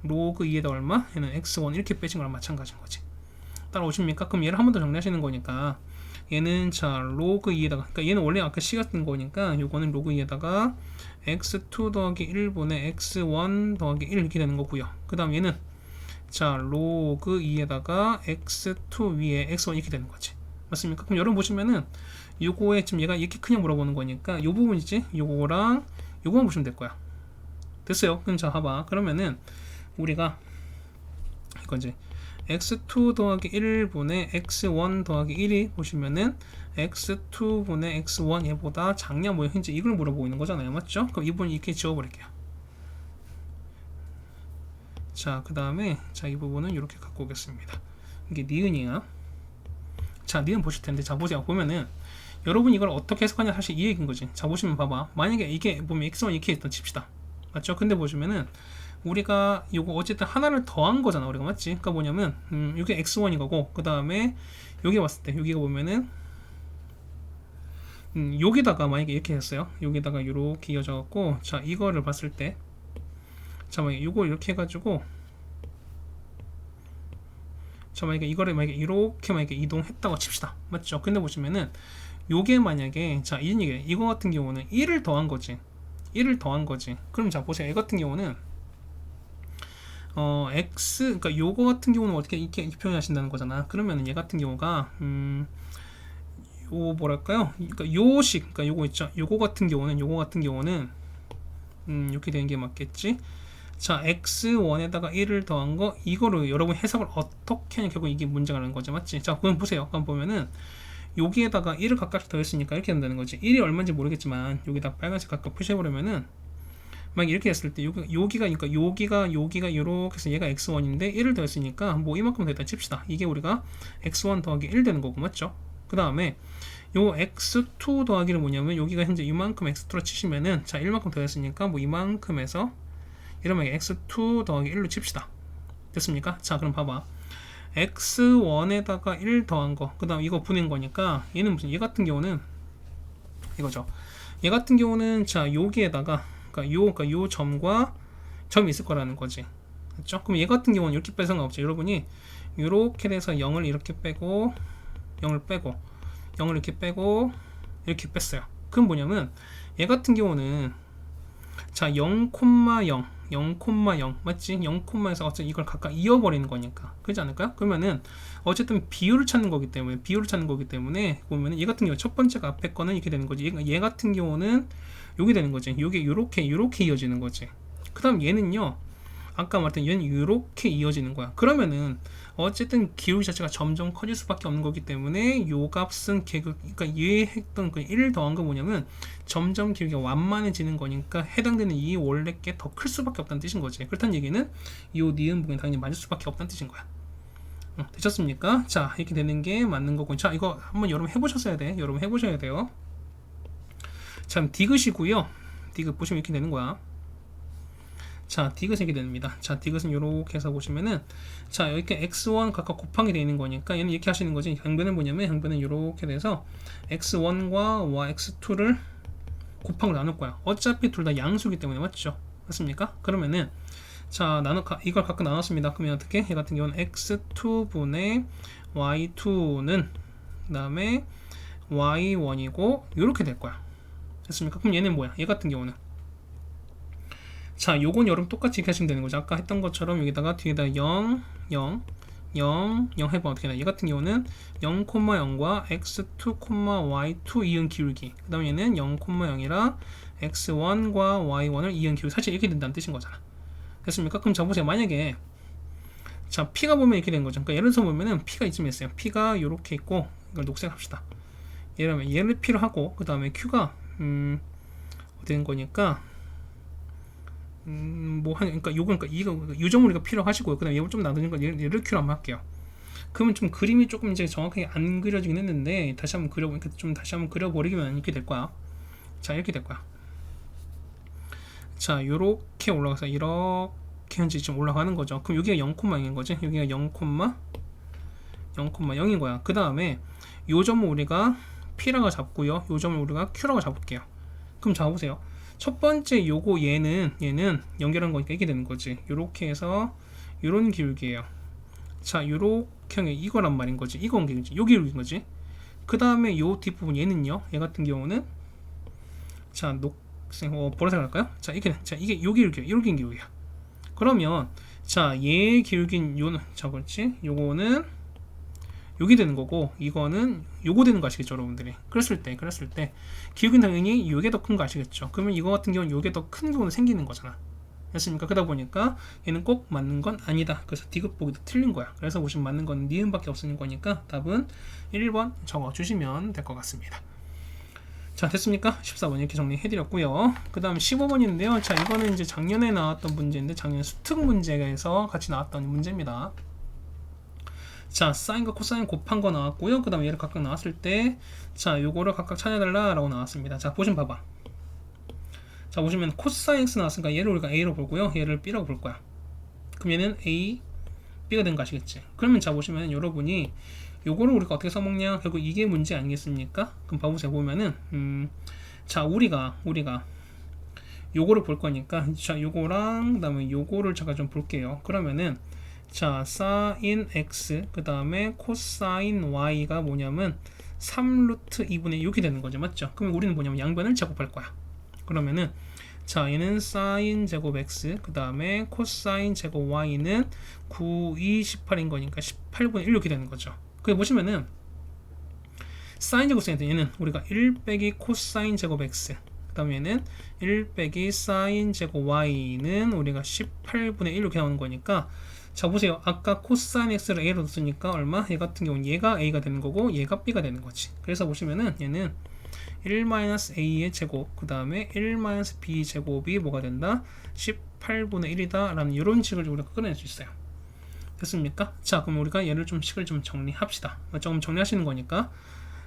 로그 2에다 얼마? 얘는 x1 이렇게 빼신 거랑 마찬가지인 거지. 따라오십니까? 그럼 얘를 한 번 더 정리하시는 거니까 얘는 자, 로그 2에다가 그러니까 얘는 원래 아까 c 같은 거니까 요거는 로그 2에다가 x2 더하기 1분의 x1 더하기 1 이렇게 되는 거고요. 그 다음 얘는 자, 로그 2에다가 x2 위에 x1 이렇게 되는 거지. 맞습니까? 그럼 여러분 보시면은 요거에 지금 얘가 이렇게 그냥 물어보는 거니까 요 부분이지. 요거랑 요거만 보시면 될 거야. 됐어요? 그럼 자, 봐봐. 그러면은 우리가 이거지. x2 더하기 1분의 x1 더하기 1이 보시면은 x2분의 x1 얘보다 작냐 뭐야 현재 이걸 물어보고 있는 거잖아요. 맞죠? 그럼 이 부분 이렇게 지워버릴게요. 자, 그 다음에 자, 이 부분은 이렇게 갖고 오겠습니다. 이게 니은이야. 자, 니은 보실 텐데 자, 보세요. 보면은 여러분 이걸 어떻게 해석하냐 사실 이 얘기인 거지. 자, 보시면 봐봐. 만약에 이게 보면 x1 이렇게 있던 칩시다. 맞죠? 근데 보시면은 우리가 요거 어쨌든 하나를 더한 거잖아. 우리가 맞지? 그러니까 뭐냐면 이게 x1이 거고 그 다음에 여기 왔을 때 여기가 보면은 여기다가 만약에 이렇게 했어요. 여기다가 이렇게 이어져 갖고 자, 이거를 봤을 때 자, 만약에 요거 이렇게 해가지고 자, 만약에 이거를 만약에 이렇게 만약에 이동했다고 칩시다. 맞죠? 근데 보시면은 요게 만약에 자, 이거 같은 경우는 1을 더한 거지. 1을 더한 거지. 그럼 자, 보세요. 이 같은 경우는 x 그러니까 요거 같은 경우는 어떻게 이렇게 표현하신다는 거잖아. 그러면은 얘 같은 경우가 요 뭐랄까요? 그러니까 요식 그러니까 요거 있죠. 요거 같은 경우는 이렇게 되는 게 맞겠지. 자, x1에다가 1을 더한 거 이거를 여러분 해석을 어떻게 하냐 결국 이게 문제가 나는 거죠. 맞지? 자, 그럼 보세요. 그럼 보면은 여기에다가 1을 각각 더했으니까 이렇게 된다는 거지. 1이 얼마인지 모르겠지만 여기다 빨간색 각각 표시해버리면은 막 이렇게 했을 때 여기가 그러니까 여기가 이렇게 해서 얘가 x1인데 1을 더했으니까 뭐 이만큼 됐다 칩시다. 이게 우리가 x1 더하기 1 되는 거고 맞죠? 그 다음에 요 x2 더하기는 뭐냐면 여기가 현재 이만큼 x2로 치시면은 자, 1만큼 더했으니까 뭐 이만큼에서 이러면 x2 더하기 1로 칩시다. 됐습니까? 자, 그럼 봐봐. x1에다가 1 더한 거, 그 다음 이거 분인 거니까 얘는 무슨 얘 같은 경우는 이거죠. 얘 같은 경우는 자, 여기에다가 그러니까 요 점과 점이 있을 거라는 거지. 그렇죠? 그럼 얘 같은 경우는 이렇게 빼서 상관없죠. 여러분이 이렇게 돼서 0을 이렇게 빼고 0을 빼고 0을 이렇게 빼고 이렇게 뺐어요. 그럼 뭐냐면 얘 같은 경우는 자, 0,0 맞지? 0,0에서 어쨌든 이걸 각각 이어버리는 거니까 그렇지 않을까요? 그러면은 어쨌든 비율을 찾는 거기 때문에 보면은 얘 같은 경우 첫 번째가 앞에 거는 이렇게 되는 거지. 얘 같은 경우는 요게 되는 거지. 요게 요렇게 이어지는 거지. 그 다음 얘는요, 아까 말했던 얘는 요렇게 이어지는 거야. 그러면은 어쨌든 기울기 자체가 점점 커질 수밖에 없는 거기 때문에 요 값은 그러니까 얘 했던 그 1을 더한 거 뭐냐면 점점 기울기가 완만해지는 거니까 해당되는 이 원래 게 더 클 수밖에 없다는 뜻인 거지. 그렇다는 얘기는 요 니은 부분이 당연히 맞을 수밖에 없다는 뜻인 거야. 되셨습니까? 자, 이렇게 되는 게 맞는 거고. 자, 이거 한번 여러분 해보셔야 돼요. 참 디귿이고요. 디귿 보시면 이렇게 되는 거야. 자, 디귿이 이렇게 됩니다. 자, 디귿은 이렇게 해서 보시면은 자, 이렇게 x1 각각 곱하기 되어 있는 거니까 얘는 이렇게 하시는 거지. 항변은 뭐냐면 항변은 이렇게 돼서 x1과 x2를 곱한 걸 나눌 거야. 어차피 둘 다 양수기 때문에 맞죠? 맞습니까? 그러면은 자, 이걸 각각 나눴습니다. 그러면 어떻게? 얘 같은 경우는 x2분의 y2는 그 다음에 y1이고 이렇게 될 거야. 됐습니까? 그럼 얘는 뭐야? 얘 같은 경우는 자, 요건 여러분 똑같이 이렇게 하시면 되는 거죠. 아까 했던 것처럼 여기다가 뒤에다 0, 0, 0, 0 해보면 어떻게 되나? 얘 같은 경우는 0, 0과 x2, y2 이은 기울기. 그 다음에 얘는 0, 0이라 x1과 y1을 이은 기울기. 사실 이렇게 된다는 뜻인 거잖아. 됐습니까? 그럼 자, 보세요. 만약에 자, P가 보면 이렇게 된 거죠. 그러니까 예를 들어서 보면은 P가 이쯤에 있어요. P가 이렇게 있고 이걸 녹색 합시다. 얘를 P로 하고 그 다음에 Q가 어디 된 거니까 그러니까 요거 그러니까 이거 요점 우리가 P로 하시고요. 그다음에 얘를 좀 나누는 건 얘를 Q로 한번 할게요. 그러면 좀 그림이 조금 이제 정확하게 안 그려지긴 했는데 다시 한번 그려보니까 좀 다시 한번 그려버리면 이렇게 될 거야. 자, 이렇게 될 거야. 자, 요렇게 올라가서 이렇게 현재 좀 올라가는 거죠. 그럼 여기가 0,0인 거지. 여기가 0,0인 거야. 그 다음에 요 점을 우리가 P라고 잡고요. 요 점을 우리가 Q라고 잡을게요. 그럼 자, 보세요. 첫 번째 요거 얘는 연결한 거니까 이게 되는 거지. 요렇게 해서 요런 기울기예요. 자, 요렇게 이거란 말인 거지. 이건 기울기지. 요 기울기인 거지. 그 다음에 요 뒷부분 얘는요. 얘 같은 경우는 자, 녹색 보라색 할까요? 자, 이게 요 기울기야. 요렇게 기울기야. 그러면 자, 얘 기울긴 요는 자, 그렇지? 요거는 요게 되는 거고 이거는 요거 되는 거 아시겠죠, 여러분들이? 그랬을 때 기울기는 당연히 요게 더 큰 거 아시겠죠? 그러면 이거 같은 경우는 요게 더 큰 경우는 생기는 거잖아. 됐습니까? 그러다 보니까 얘는 꼭 맞는 건 아니다. 그래서 디귿 보기도 틀린 거야. 그래서 보시면 맞는 건 니은밖에 없는 거니까 답은 1번 적어주시면 될 것 같습니다. 자, 됐습니까? 14번 이렇게 정리해드렸고요. 그 다음 15번인데요. 자, 이거는 이제 작년에 나왔던 문제인데 작년 수특 문제에서 같이 나왔던 문제입니다. 자, 사인과 코사인 곱한 거 나왔고요. 그 다음에 얘를 각각 나왔을 때 자, 요거를 각각 찾아달라 라고 나왔습니다. 자, 보시면 봐봐. 자, 보시면 코사인 x 나왔으니까 얘를 우리가 a로 볼고요. 얘를 b라고 볼 거야. 그럼 얘는 a, b가 된 거 아시겠지? 그러면 자, 보시면 여러분이 요거를 우리가 어떻게 써먹냐? 결국 이게 문제 아니겠습니까? 그럼 봐보세요. 보면은 자, 우리가 요거를 볼 거니까 자, 요거랑 그 다음에 요거를 잠깐 좀 볼게요. 그러면은 자, 사인 x 그 다음에 코사인 y가 뭐냐면 3루트 2분의 6이 되는 거죠. 맞죠? 그러면 우리는 뭐냐면 양변을 제곱할 거야. 그러면은 자, 얘는 사인 제곱 x 그 다음에 코사인 제곱 y는 9, 2, 18인 거니까 18분의 1 이렇게 되는 거죠. 그게 보시면은 사인 제곱 x인데 얘는 우리가 1 빼기 코사인 제곱 x 그 다음에 얘는 1 빼기 사인 제곱 y는 우리가 18분의 1 이렇게 나오는 거니까 자, 보세요. 아까 코사인 x를 a로 뒀으니까 얼마? 얘 같은 경우는 얘가 a가 되는 거고 얘가 b가 되는 거지. 그래서 보시면은 얘는 1-a의 제곱 그 다음에 1-b 제곱이 뭐가 된다? 18분의 1이다 라는 이런 식을 우리가 꺼낼 수 있어요. 됐습니까? 자, 그럼 우리가 얘를 좀 식을 좀 정리합시다. 조금 정리하시는 거니까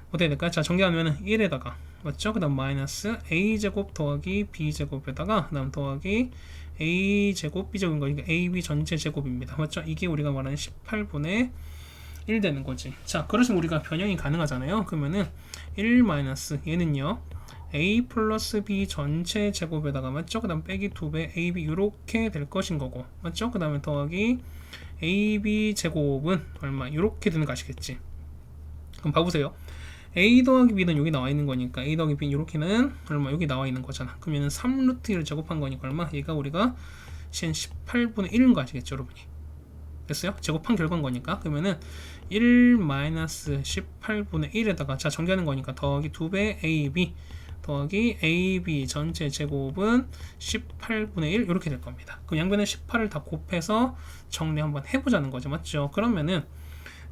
어떻게 될까요? 자, 정리하면은 1에다가 맞죠? 그 다음 마이너스 a제곱 더하기 b제곱에다가 그 다음 더하기 a제곱 b제곱인 거니까 ab 전체 제곱입니다. 맞죠? 이게 우리가 말하는 18분의 1 되는 거지. 자, 그러시면 우리가 변형이 가능하잖아요. 그러면은 1 마이너스 얘는요 a 플러스 b 전체 제곱에다가 맞죠? 그 다음 빼기 2배 ab 이렇게 될 것인 거고 맞죠? 그 다음에 더하기 ab 제곱은 얼마? 이렇게 되는 거 아시겠지? 그럼 봐보세요. a 더하기 b는 여기 나와 있는 거니까 a 더하기 b는 이렇게는 얼마? 여기 나와 있는 거잖아. 그러면 3루트 1을 제곱한 거니까 얼마? 얘가 우리가 18분의 1인 거 아시겠죠, 여러분이? 됐어요? 제곱한 결과인 거니까. 그러면은 1 마이너스 18분의 1에다가 자, 정리하는 거니까 더하기 2배 ab 더하기 ab 전체 제곱은 18분의 1 이렇게 될 겁니다. 그럼 양변에 18을 다 곱해서 정리 한번 해보자는 거죠. 맞죠? 그러면은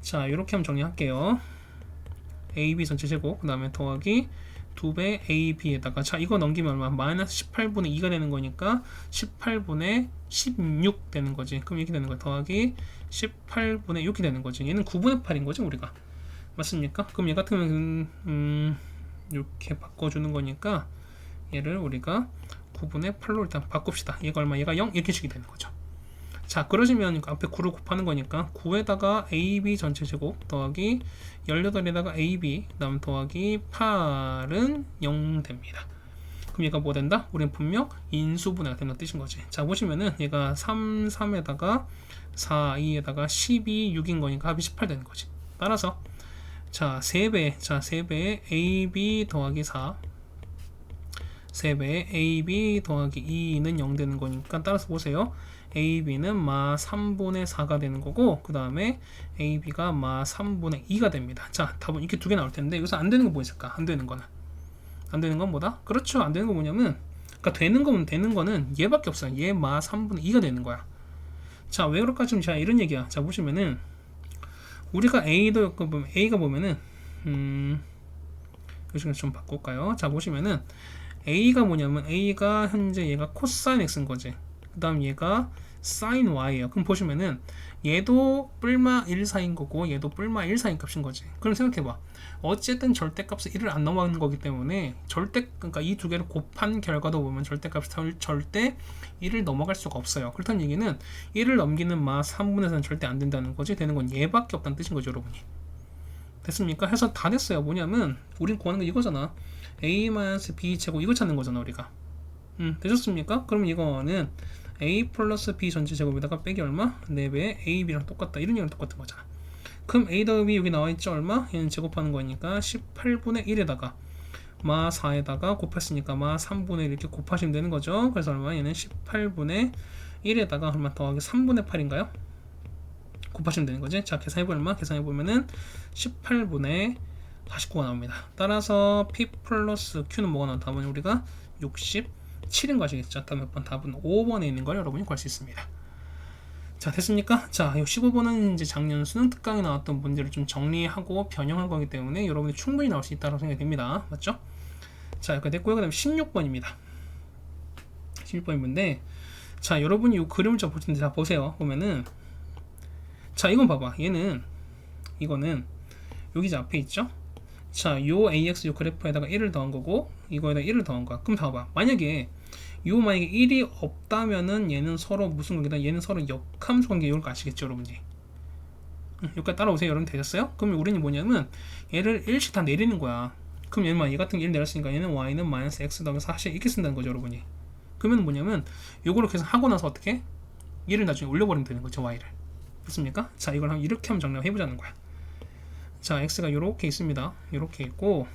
자, 이렇게 한번 정리할게요. ab 전체 제곱 그 다음에 더하기 2배 ab에다가 자, 이거 넘기면 얼마? 마이너스 18분의 2가 되는 거니까 18분의 16 되는 거지. 그럼 이렇게 되는 거야. 더하기 18분의 6이 되는 거지. 얘는 9분의 8인 거지, 우리가. 맞습니까? 그럼 얘 같으면 이렇게 바꿔주는 거니까 얘를 우리가 9분의 8로 일단 바꿉시다. 얘가 얼마? 얘가 0 이렇게 식이 되는 거죠. 자, 그러시면 앞에 9를 곱하는 거니까 9에다가 ab 전체 제곱 더하기 18에다가 ab 그 다음 더하기 8은 0 됩니다. 그럼 얘가 뭐 된다? 우린 분명 인수분해가 된다는 뜻인 거지. 자, 보시면은 얘가 3, 3에다가 4, 2에다가 12, 6인 거니까 합이 18 되는 거지. 따라서 자, 3배, 자, 3배에 AB 더하기 4, 3배에 AB 더하기 2는 0 되는 거니까 따라서 보세요. AB는 마 3분의 4가 되는 거고, 그 다음에 AB가 마 3분의 2가 됩니다. 자, 답은 이렇게 두 개 나올 텐데, 여기서 안 되는 거 뭐 있을까? 안 되는 거는. 안 되는 건 뭐다? 그렇죠. 안 되는 거 뭐냐면, 그러니까 되는 거는 얘밖에 없어요. 얘 마 3분의 2가 되는 거야. 자, 왜 그럴까? 지금 제가 이런 얘기야. 자, 보시면은, 우리가 A가 보면은, 요즘 좀 바꿀까요? 자, 보시면은, A가 뭐냐면, A가 현재 얘가 코사인 X인 거지. 그 다음 얘가 sin y예요. 그럼 보시면은 얘도 뿔마 1사인 거고 얘도 뿔마 1사인 값인 거지. 그럼 생각해봐. 어쨌든 절대값은 1을 안 넘어가는 거기 때문에 그러니까 이 두 개를 곱한 결과도 보면 절대값이 절대 1을 넘어갈 수가 없어요. 그렇다는 얘기는 1을 넘기는 마 3분의 4는 절대 안 된다는 거지. 되는 건 얘밖에 없다는 뜻인 거죠, 여러분이. 됐습니까? 해서 다 됐어요. 뭐냐면 우린 구하는 거 이거잖아. a-b 제곱 이거 찾는 거잖아, 우리가. 되셨습니까? 그럼 이거는 a 플러스 b 전체 제곱에다가 빼기 얼마? 4배에 ab랑 똑같다. 이런 얘기랑 똑같은 거잖아. 그럼 a 더하기 b 여기 나와있죠? 얼마? 얘는 제곱하는 거니까 18분의 1에다가 마 4에다가 곱했으니까 마 3분의 1 이렇게 곱하시면 되는 거죠. 그래서 얼마? 얘는 18분의 1에다가 얼마 더하기 3분의 8인가요? 곱하시면 되는 거지. 자, 계산해보면 얼마? 계산해보면은 18분의 49가 나옵니다. 따라서 p 플러스 q는 뭐가 나온다 하면 우리가 67인 거 아시겠죠? 다음 몇 번? 답은 5번에 있는 걸 여러분이 구할 수 있습니다. 자, 됐습니까? 자, 15번은 이제 작년 수능 특강에 나왔던 문제를 좀 정리하고 변형한 거기 때문에 여러분이 충분히 나올 수 있다고 생각이 됩니다. 맞죠? 자, 이렇게 됐고요. 그 다음에 16번입니다. 16번인데, 자, 여러분이 이 그림을 좀 볼 텐데, 자, 보세요. 보면은, 자, 이건 봐봐. 이거는, 여기 이제 앞에 있죠? 자, 요 AX 요 그래프에다가 1을 더한 거고, 이거에다 1을 더한 거야. 그럼 봐봐. 만약에 1이 없다면은 얘는 서로 무슨 관계다? 얘는 서로 역함수 관계 이걸 거 아시겠죠, 여러분이? 여기까지 따라오세요. 여러분 되셨어요? 그럼 우리는 뭐냐면 얘를 1씩 다 내리는 거야. 그럼 얘는 얘 같은 게 1 내렸으니까 얘는 y는 마이너스 x 더하기 4씩 이렇게 쓴다는 거죠, 여러분이. 그러면 뭐냐면 요거를 계속 하고 나서 어떻게? 얘를 나중에 올려버리면 되는 거죠, y를. 됐습니까? 자, 이걸 한번 이렇게 한번 정리해 보자는 거야. 자, x가 요렇게 있습니다. 요렇게 있고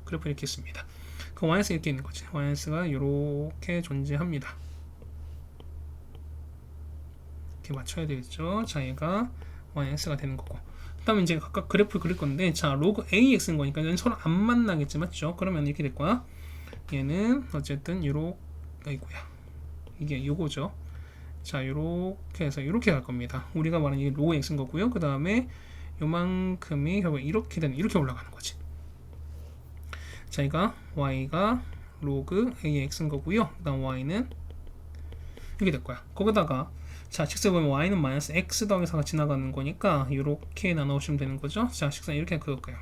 그래프 이렇게 있습니다. 그 yx 이렇게 있는 거지. yx가 요렇게 존재합니다. 이렇게 맞춰야 되겠죠. 자, 얘가 yx가 되는 거고. 그 다음에 이제 각각 그래프를 그릴 건데, 자, 로그 ax인 거니까 얘는 서로 안 만나겠지, 맞죠? 그러면 이렇게 될 거야. 얘는 어쨌든 요렇게 있고요. 이게 요거죠. 자, 요렇게 해서 요렇게 갈 겁니다. 우리가 말하는 이게 로그 x인 거고요. 그 다음에 요만큼이 결국 이렇게 올라가는 거지. 자, 이가 y가 로그 ax인 거고요. 그 다음 y는 이렇게 될 거야. 거기다가 자, 식세 보면 y는 마이너스 x 더하기 4가 지나가는 거니까 이렇게 나눠주시면 되는 거죠. 자, 식사 이렇게 그을 거예요.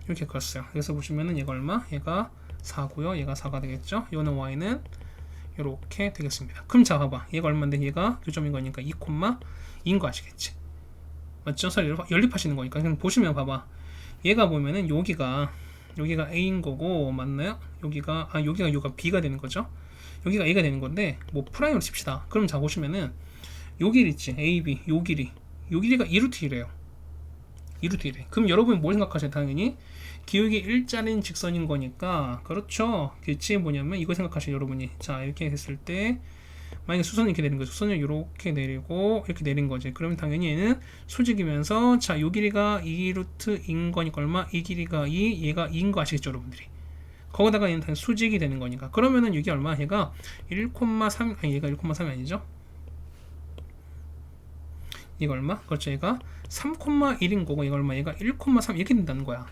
이렇게 그었어요. 그래서 보시면은 얘가 얼마? 얘가 4고요. 얘가 4가 되겠죠. 요는 y는 이렇게 되겠습니다. 그럼 자, 봐봐. 얘가 얼마인데 얘가 교점인 거니까 2,2인 거 아시겠지? 맞죠? 서로 연립하시는 거니까. 그럼 보시면 봐봐. 얘가 보면은 여기가 a인 거고, 맞나요? 여기가 b가 되는 거죠. 여기가 a가 되는 건데, 뭐 프라임으로 칩시다. 그럼 자, 보시면은 요 길 있지, ab, 요 길이가 2루트 1이에요. 2루트 1에. 그럼 여러분이 뭘 생각하세요? 당연히 기울기 일자리인 직선인 거니까, 그렇죠. 그치? 뭐냐면 이거 생각하세요, 여러분이. 자, 이렇게 했을 때 만약에 수선이 이렇게 내린 거죠. 수선을 이렇게 내리고 이렇게 내린 거지. 그러면 당연히 얘는 수직이면서, 자, 요 길이가 2루트인 거니까 얼마? 이 길이가 2, 얘가 2인 거 아시겠죠, 여러분들이? 거기다가 얘는 당연히 수직이 되는 거니까. 그러면은 이게 얼마? 얘가 1,3, 아니 얘가 1,3이 아니죠? 얘가 얼마? 그렇죠. 얘가 3,1인 거고, 얘가 얼마? 얘가 1,3 이렇게 된다는 거야.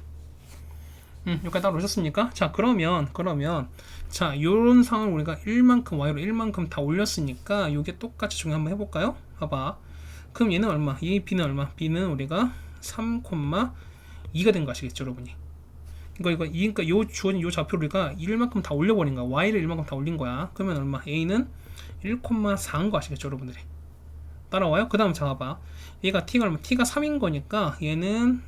여기까지 따로 오셨습니까? 자, 그러면 자, 요런 상황을 우리가 1만큼 y로 1만큼 다 올렸으니까 요게 똑같이 적용 한번 해볼까요? 봐봐. 그럼 얘는 얼마? 이 b는 얼마? b는 우리가 3,2가 된 거 아시겠죠, 여러분이? 그러니까 요 주어진 요 좌표를 우리가 1만큼 다 올려버린 거야. y를 1만큼 다 올린 거야. 그러면 얼마? a는 1,4인 거 아시겠죠, 여러분들이? 따라와요? 그 다음 자, 봐봐. 얘가 t가 얼마? t가 3인 거니까 얘는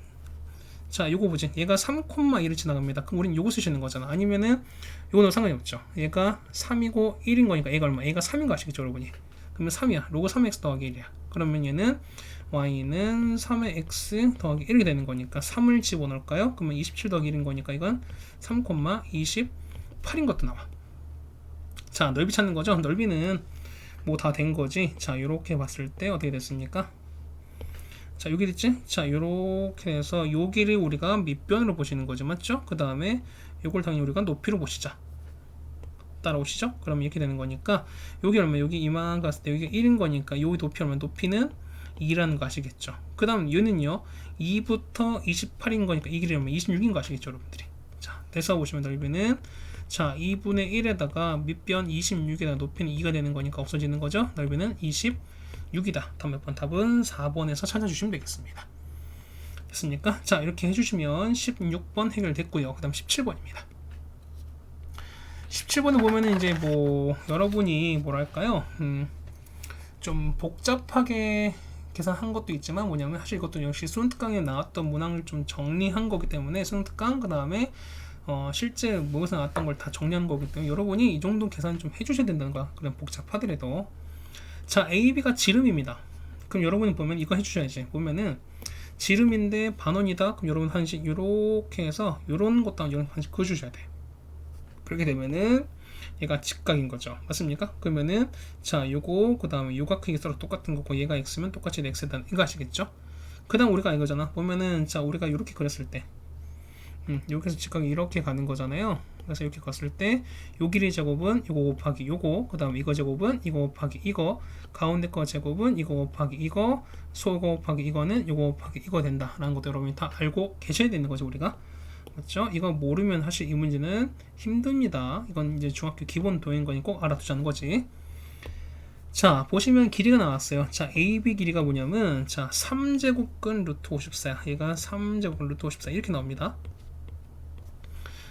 자, 요거 보지. 얘가 3,1을 지나갑니다. 그럼 우린 요거 쓰시는 거잖아. 아니면은 요거는 상관이 없죠. 얘가 3이고 1인 거니까 얘가 얼마? 얘가 3인 거 아시겠죠, 여러분이? 그러면 3이야. 로그 3x 더하기 1이야. 그러면 얘는 y는 3의 x 더하기 1이 되는 거니까 3을 집어넣을까요? 그러면 27 더하기 1인 거니까 이건 3,28인 것도 나와. 자, 넓이 찾는 거죠. 넓이는 뭐 다 된 거지. 자, 요렇게 봤을 때 어떻게 됐습니까? 자, 여기 됐지? 자, 요렇게 해서 여기를 우리가 밑변으로 보시는 거죠. 맞죠? 그 다음에 요걸 당연히 우리가 높이로 보시자. 따라오시죠? 그럼 이렇게 되는 거니까 여기 얼마? 여기 이만 갔을 때 여기가 1인 거니까 여기 높이 얼마? 높이는 2라는 거 아시겠죠? 그 다음 얘는요 2부터 28인 거니까 이 길이 얼마? 26인 거 아시겠죠, 여러분들이? 자, 대서 보시면 넓이는 자 2분의 1에다가 밑변 26에다가 높이는 2가 되는 거니까 없어지는 거죠. 넓이는 26이다. 다음 몇 번? 답은 4번에서 찾아주시면 되겠습니다. 됐습니까? 자, 이렇게 해주시면 16번 해결됐고요. 그 다음 17번입니다. 17번을 보면은 이제 뭐 여러분이 뭐랄까요, 좀 복잡하게 계산한 것도 있지만 뭐냐면 사실 이것도 역시 수능 특강에 나왔던 문항을 좀 정리한 거기 때문에 수능 특강 그 다음에 실제 모의고사 나왔던 걸 다 정리한 거기 때문에 여러분이 이 정도 계산 좀 해주셔야 된다는 거야. 그냥 복잡하더라도. 자, A, B가 지름입니다. 그럼 여러분이 보면 이거 해주셔야지. 보면은 지름인데 반원이다. 그럼 여러분 한식 이렇게 해서 이런 것도 이런 한식 그어주셔야 돼. 그렇게 되면은 얘가 직각인 거죠. 맞습니까? 그러면은 자 요거 그 다음에 요각 크기 서로 똑같은 거고 얘가 x면 똑같이 x다. 이거 아시겠죠? 그 다음 우리가 이거잖아. 보면은 자 우리가 이렇게 그렸을 때 여기서 직각이 이렇게 가는 거잖아요. 그래서 이렇게 갔을 때 요 길이 제곱은 이거 곱하기 요거, 그 다음 이거 제곱은 이거 곱하기 이거, 가운데 거 제곱은 이거 곱하기 이거, 소거 곱하기 이거는 이거 곱하기 이거 된다 라는 것도 여러분이 다 알고 계셔야 되는 거죠, 우리가. 맞죠? 이거 모르면 사실 이 문제는 힘듭니다. 이건 이제 중학교 기본 도인 거니 꼭 알아두자는 거지. 자, 보시면 길이가 나왔어요. 자, AB 길이가 뭐냐면 자 3제곱근 루트 54야. 얘가 3제곱근 루트 54 이렇게 나옵니다.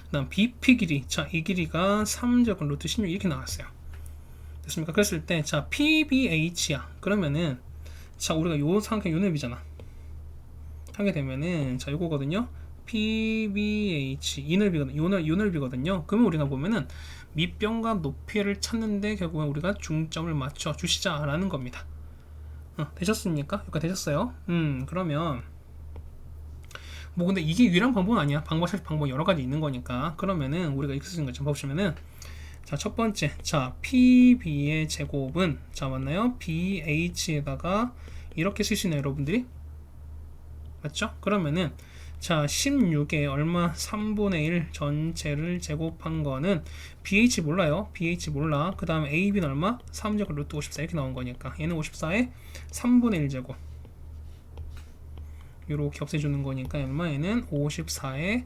그다음 BP 길이, 자 이 길이가 3제곱근 루트 16 이렇게 나왔어요. 됐습니까? 그랬을 때 자 PBH야. 그러면은 자 우리가 요 삼각형 요 넓이잖아. 하게 되면은 자 요거거든요. PBH 이 넓이거든요. 요 넓이거든요. 그러면 우리가 보면은 밑변과 높이를 찾는데 결국은 우리가 중점을 맞춰 주시자라는 겁니다. 되셨습니까? 여기까지 되셨어요? 그러면 뭐 근데 이게 유일한 방법은 아니야. 사실 방법 여러 가지 있는 거니까. 그러면은 우리가 이렇게 쓰는 거죠. 보시면은 자 첫 번째 자 PB의 제곱은 자 맞나요? BH에다가 이렇게 쓸 수 있나요, 여러분들이? 맞죠? 그러면은 자 16에 얼마 3분의 1 전체를 제곱한 거는 BH 몰라요. BH 몰라. 그 다음에 AB는 얼마? 3제곱 루트 54 이렇게 나온 거니까 얘는 54에 3분의 1 제곱 이렇게 없애주는 거니까 얼마? 얘는 54에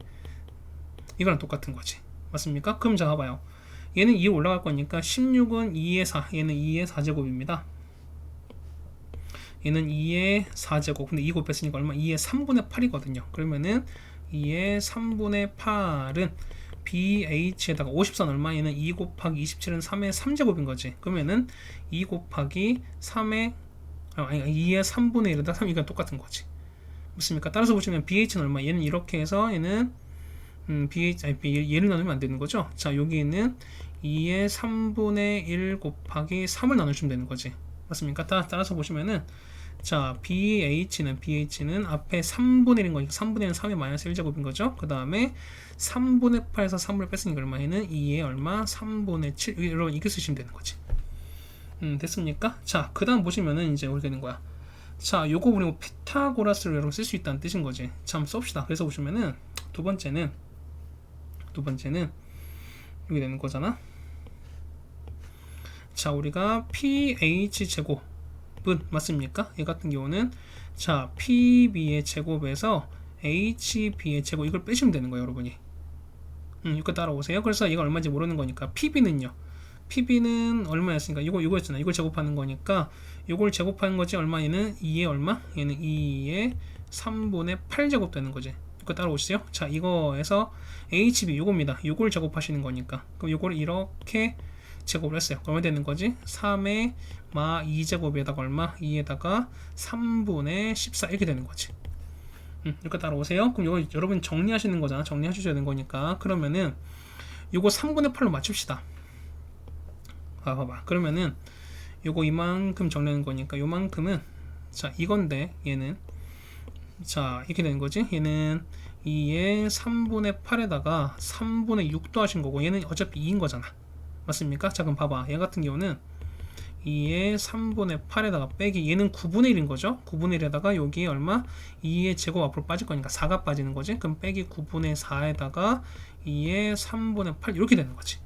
이거랑 똑같은 거지. 맞습니까? 그럼 자 봐봐요. 얘는 2 올라갈 거니까 16은 2의 4 얘는 2의 4제곱입니다. 얘는 2의 4제곱 근데 2 곱했으니까 얼마? 2의 3분의 8이거든요. 그러면은 2의 3분의 8은 BH에다가 54는 얼마? 얘는 2 곱하기 27은 3의 3제곱인 거지. 그러면은 2 곱하기 3의 아니 2의 3분의 1에다 3 이건 똑같은 거지. 맞습니까? 따라서 보시면 BH는 얼마? 얘는 이렇게 해서 얘는 BH 아니 얘를 나누면 안 되는 거죠. 자 여기 있는 2의 3분의 1 곱하기 3을 나누시면 되는 거지. 맞습니까? 따라서 보시면은 자 BH는 앞에 3분의 1인 거니까 3분의 1은 3의 마이너스 1제곱인 거죠. 그 다음에 3분의 8에서 3을 뺐으니까 얼마에는 2의 얼마? 3분의 7 여러분 이렇게 쓰시면 되는 거지. 됐습니까? 자 그 다음 보시면은 이제 어떻게 되는 거야? 자 요거 우리 피타고라스를 여러분 쓸 수 있다는 뜻인 거지. 자 한번 썹시다. 그래서 보시면은 두 번째는 여기 되는 거잖아. 자 우리가 PH 제곱은 맞습니까? 얘 같은 경우는 자 PB의 제곱에서 HB의 제곱 이걸 빼시면 되는 거예요, 여러분이. 이거 따라오세요. 그래서 얘가 얼마인지 모르는 거니까 PB는 얼마였으니까 이거였잖아. 이걸 제곱하는 거니까 이걸 제곱하는 거지. 얼마? 얘는 2의 얼마? 얘는 2의 3분의 8제곱 되는 거지. 이거 따라오시죠. 자 이거에서 HB 요겁니다. 요걸 제곱하시는 거니까 그럼 요걸 이렇게 제곱을 했어요. 얼마 되는 거지? 3의 마 2제곱에다가 얼마? 2에다가 3분의 14 이렇게 되는 거지. 이렇게 따라오세요. 그럼 이거 여러분 정리하시는 거잖아. 정리해 주셔야 되는 거니까. 그러면은 요거 3분의 8로 맞춥시다. 봐봐. 그러면은 요거 이만큼 정리하는 거니까 요만큼은 자 이건데 얘는 자 이렇게 되는 거지. 얘는 2의 3분의 8에다가 3분의 6도 하신 거고 얘는 어차피 2인 거잖아. 맞습니까? 자 그럼 봐봐. 얘 같은 경우는 2의 3분의 8에다가 빼기 얘는 9분의 1인 거죠. 9분의 1에다가 여기 얼마? 2의 제곱 앞으로 빠질 거니까 4가 빠지는 거지. 그럼 빼기 9분의 4에다가 2의 3분의 8 이렇게 되는 거지.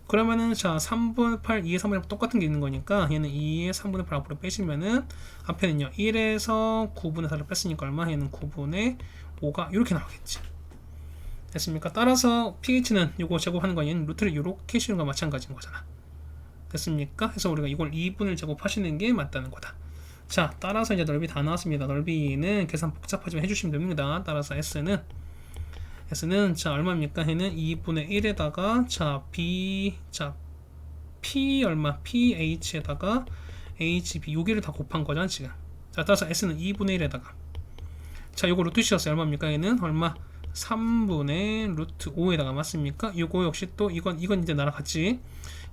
그러면은 자 3분의 8, 2의 3분의 8 똑같은 게 있는 거니까 얘는 2의 3분의 8 앞으로 빼시면은 앞에는요 1에서 9분의 4를 뺐으니까 얼마? 얘는 9분의 5가 이렇게 나오겠지. 됐습니까? 따라서 pH는 요거 제곱하는 거 얘는 루트를 이렇게 씌우는 거와 마찬가지인 거잖아. 됐습니까? 그래서 우리가 이걸 2분을 제곱하시는 게 맞다는 거다. 자 따라서 이제 넓이 다 나왔습니다. 넓이는 계산 복잡하지만 해주시면 됩니다. 따라서 S는 자 얼마입니까? 얘는 2분의 1에다가 자 P 얼마? PH에다가 HB 요기를 다 곱한 거잖아 지금. 자 따라서 S는 2분의 1에다가 자 요거 루트 씌웠어요. 얼마입니까? 얘는 얼마? 3분의 루트 5에다가 맞습니까? 요거 역시 또 이건 이제 나랑 같이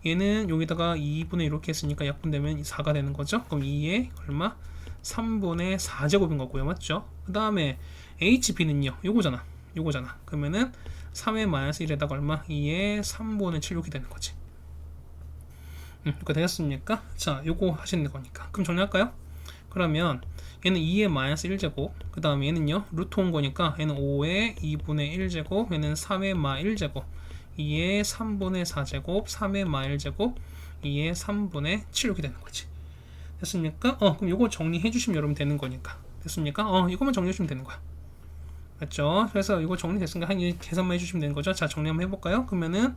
얘는 여기다가 2분의 이렇게 했으니까 약분되면 4가 되는 거죠. 그럼 2에 얼마? 3분의 4제곱인 거고요. 맞죠? 그 다음에 HB는요. 요거잖아. 그러면은 3의 마이너스 1에다가 얼마? 2의 3분의 7 이렇게 되는 거지. 이렇게 되셨습니까? 자, 요거 하시는 거니까. 그럼 정리할까요? 그러면 얘는 2의 마이너스 1제곱, 그 다음에 얘는요 루트 온 거니까 얘는 5의 2분의 1제곱, 얘는 3의 마 1제곱, 2의 3분의 4제곱, 3의 마 1제곱, 2의 3분의 7 이렇게 되는 거지. 됐습니까? 그럼 요거 정리해 주시면 여러분 되는 거니까. 됐습니까? 이거만 정리해 주시면 되는 거야. 맞죠? 그래서 이거 정리됐으니까 한 계산만 해주시면 되는 거죠. 자, 정리 한번 해볼까요? 그러면은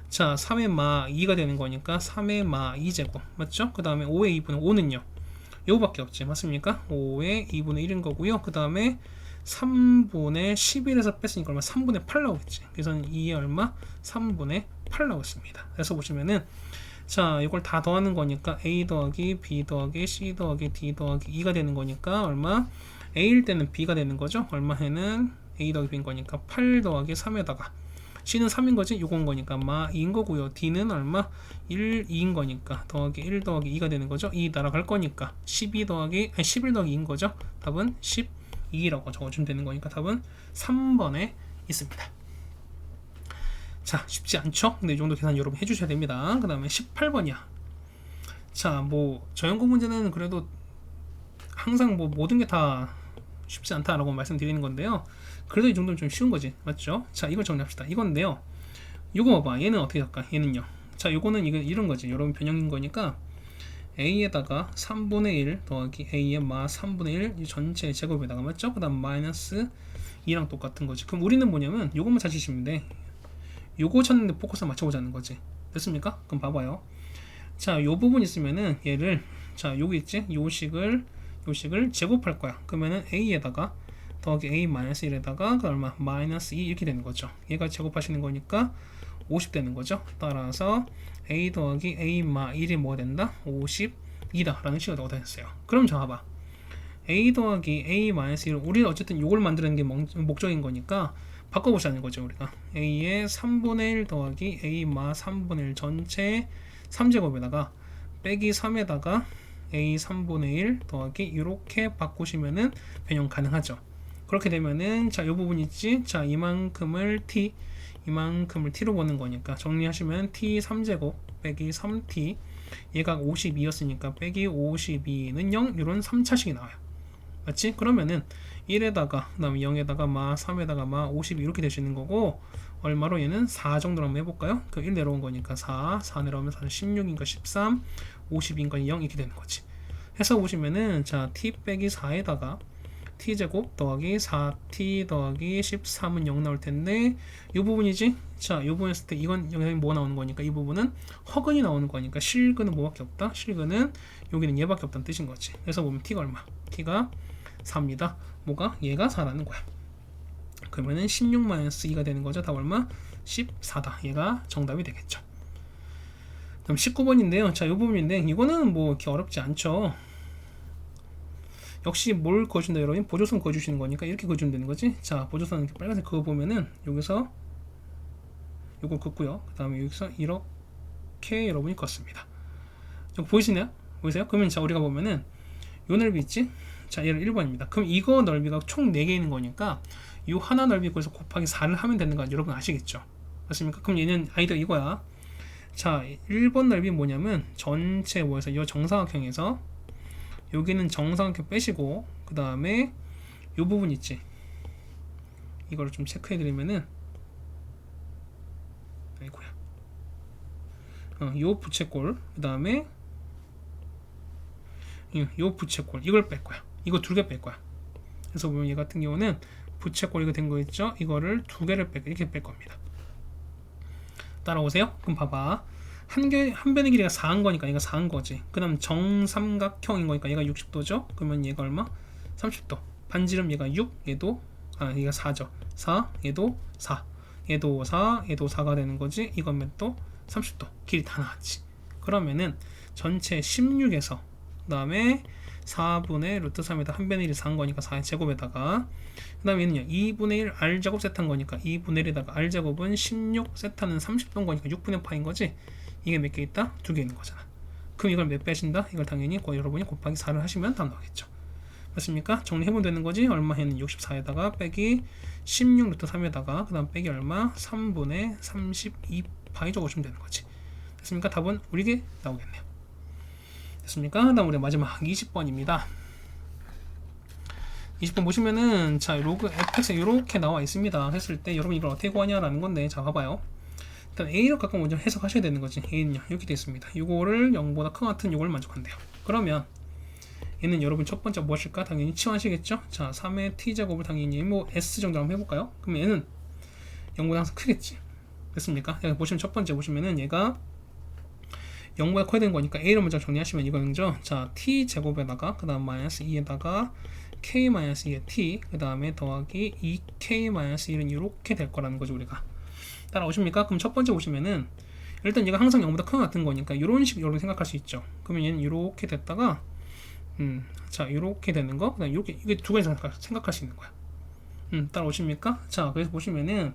자 3의 마 2가 되는 거니까 3의 마 2제곱 맞죠? 그 다음에 5의 2분의 5는요 요거밖에 없지. 맞습니까? 5의 2분의 1인 거고요. 그 다음에 3분의 11에서 뺐으니까 얼마? 3분의 8 나오겠지. 그래서 2에 얼마? 3분의 8 나오겠습니다. 그래서 보시면은 자 이걸 다 더하는 거니까 A 더하기 B 더하기 C 더하기 D 더하기 2가 되는 거니까 얼마? A일 때는 B가 되는 거죠. 얼마에는 A 더하기 B인 거니까 8 더하기 3에다가 C는 3인 거지. 요건 거니까 마 2인 거고요. D는 얼마? 1, 2인 거니까 더하기 1 더하기 2가 되는 거죠. 2 날아갈 거니까 11 더하기 2인 거죠. 답은 12라고 적어주면 되는 거니까 답은 3번에 있습니다. 자, 쉽지 않죠? 근데 이 정도 계산 여러분 해주셔야 됩니다. 그 다음에 18번이야. 자, 뭐 저연구 문제는 그래도 항상 뭐 모든 게 다 쉽지 않다라고 말씀드리는 건데요. 그래도 이 정도는 좀 쉬운 거지. 맞죠? 자, 이걸 정리합시다. 이건데요. 이거 봐봐. 얘는 어떻게 할까? 얘는요. 자, 요거는 이런 거지. 여러분 변형인 거니까 A에다가 3분의 1 더하기 A의 마 3분의 1 이 전체 제곱에다가 맞죠? 그 다음 마이너스 2랑 똑같은 거지. 그럼 우리는 뭐냐면 요것만 찾으시면 돼. 요거 찾는데 포커스 맞춰보자는 거지. 됐습니까? 그럼 봐봐요. 자, 요 부분 있으면은 얘를 자, 여기 있지? 요식을 제곱할 거야. 그러면은 A에다가 더하기 A 마이너스 1에다가 그 얼마? 마이너스 2 이렇게 되는 거죠. 얘가 제곱하시는 거니까 50 되는 거죠. 따라서 A 더하기 A 마 1이 뭐가 된다? 52다 라는 식으로 얻어냈어요. 그럼 자 봐봐. A 더하기 A 마이너스 1 우리는 어쨌든 요걸 만드는 게 목적인 거니까 바꿔보자는 거죠. 우리가 A의 3분의 1 더하기 A 마 3분의 1 전체 3제곱에다가 빼기 3에다가 A 3분의 1 더하기 이렇게 바꾸시면은 변형 가능하죠. 그렇게 되면은 자, 이 부분 있지? 자, 이만큼을 T로 보는 거니까 정리하시면 T 3제곱 빼기 3T 얘가 52였으니까 빼기 52는 0 이런 3차식이 나와요. 맞지? 그러면은 1에다가 그 다음에 0에다가 마 3에다가 마 52 이렇게 되시는 거고 얼마로 얘는 4 정도로 한번 해볼까요? 그 1 내려온 거니까 4 내려오면 4 16인가 13 52인가 0 이렇게 되는 거지. 해서 보시면은 자 t 빼기 4에다가 t제곱 더하기 4t 더하기 13은 0 나올 텐데 이 부분이지. 자, 이 부분 했을 때 이건 여기 뭐 나오는 거니까 이 부분은 허근이 나오는 거니까 실근은 뭐밖에 없다. 실근은 여기는 얘밖에 없다는 뜻인 거지. 그래서 보면 t가 얼마? t가 4입니다. 뭐가? 얘가 4라는 거야. 그러면은 16-2가 되는 거죠. 답 얼마? 14다. 얘가 정답이 되겠죠. 그럼 19번인데요. 자, 이 부분인데 이거는 뭐 이렇게 어렵지 않죠. 역시 뭘 그어준다 여러분? 보조선 그어주시는 거니까 이렇게 그어주면 되는 거지. 자, 보조선 이렇게 빨간색 그어 보면은 여기서 요걸 긋고요. 그 다음에 여기서 이렇게 여러분이 긋습니다. 이거 보이시나요? 보이세요? 그러면 자, 우리가 보면은 요 넓이 있지? 자, 얘를 1번입니다. 그럼 이거 넓이가 총 4개 있는 거니까 요 하나 넓이 거기서 곱하기 4를 하면 되는 거 여러분 아시겠죠? 맞습니까? 그럼 얘는 아이디어 이거야. 자, 1번 넓이 뭐냐면 전체 모여서 이 정사각형에서 여기는 정사각형 빼시고 그 다음에 이 부분 있지, 이거를 좀 체크해 드리면은 아이고야, 요 부채꼴 그 다음에 요 부채꼴 이걸 뺄 거야. 이거 2개 뺄 거야. 그래서 보면 얘 같은 경우는 부채꼴 이거 된 거 있죠? 이거를 2개를 이렇게 뺄 겁니다. 따라오세요. 그럼 봐봐. 한 변의 길이가 4인 거니까 얘가 4인 거지. 그 다음 정삼각형인 거니까 얘가 60도죠. 그러면 얘가 얼마? 30도. 반지름 얘가 6, 얘가 4죠. 4, 얘도 4, 얘도 4, 얘도 4가 되는 거지. 이거면 또 30도. 길이 다 나왔지. 그러면은 전체 16에서 그 다음에 4분의 루트 3에다 한 변의 1이 4인 거니까 4의 제곱에다가 그 다음에 얘는요 2분의 1 r제곱 세타인 거니까 2분의 1에다가 r제곱은 16 세타는 30도인 거니까 6분의 파인 거지. 이게 몇 개 있다? 2개 있는 거잖아. 그럼 이걸 몇 빼신다? 이걸 당연히 여러분이 곱하기 4를 하시면 답 나오겠죠. 맞습니까? 정리해보면 되는 거지. 얼마 해는 64에다가 빼기 16 루트 3에다가 그 다음 빼기 얼마? 3분의 32파이 적어주면 되는 거지. 됐습니까? 답은 우리게 나오겠네요. 됐습니까? 그 다음 우리 마지막 20번입니다. 20번 보시면은 자, 로그 fx 이렇게 나와 있습니다. 했을 때 여러분 이걸 어떻게 구하냐라는 건데, 자 봐봐요. 일단 a로 가끔 먼저 해석하셔야 되는 거지. a는요 이렇게 되어 있습니다. 이거를 0보다 큰 같은 요걸 만족한대요. 그러면 얘는 여러분 첫 번째 무엇일까? 당연히 치환하시겠죠? 자, 3의 t제곱을 당연히 뭐 s 정도 한번 해볼까요? 그럼 얘는 0보다 항상 크겠지. 됐습니까? 여기 보시면 첫 번째 보시면은 얘가 0보다 커야 되는 거니까 a를 먼저 정리하시면 이거는죠. 자, t제곱에다가 그 다음 마이너스 2에다가 k-2의 t 그 다음에 더하기 2k-1은 이렇게 될 거라는 거죠. 우리가 따라오십니까? 그럼 첫 번째 보시면은 일단 얘가 항상 0보다 큰 것 같은 거니까 이런 식으로 생각할 수 있죠. 그러면 얘는 이렇게 됐다가 자, 이렇게 되는 거, 그다음 이렇게, 이게 두 가지 생각할 수 있는 거야. 따라오십니까? 자, 그래서 보시면은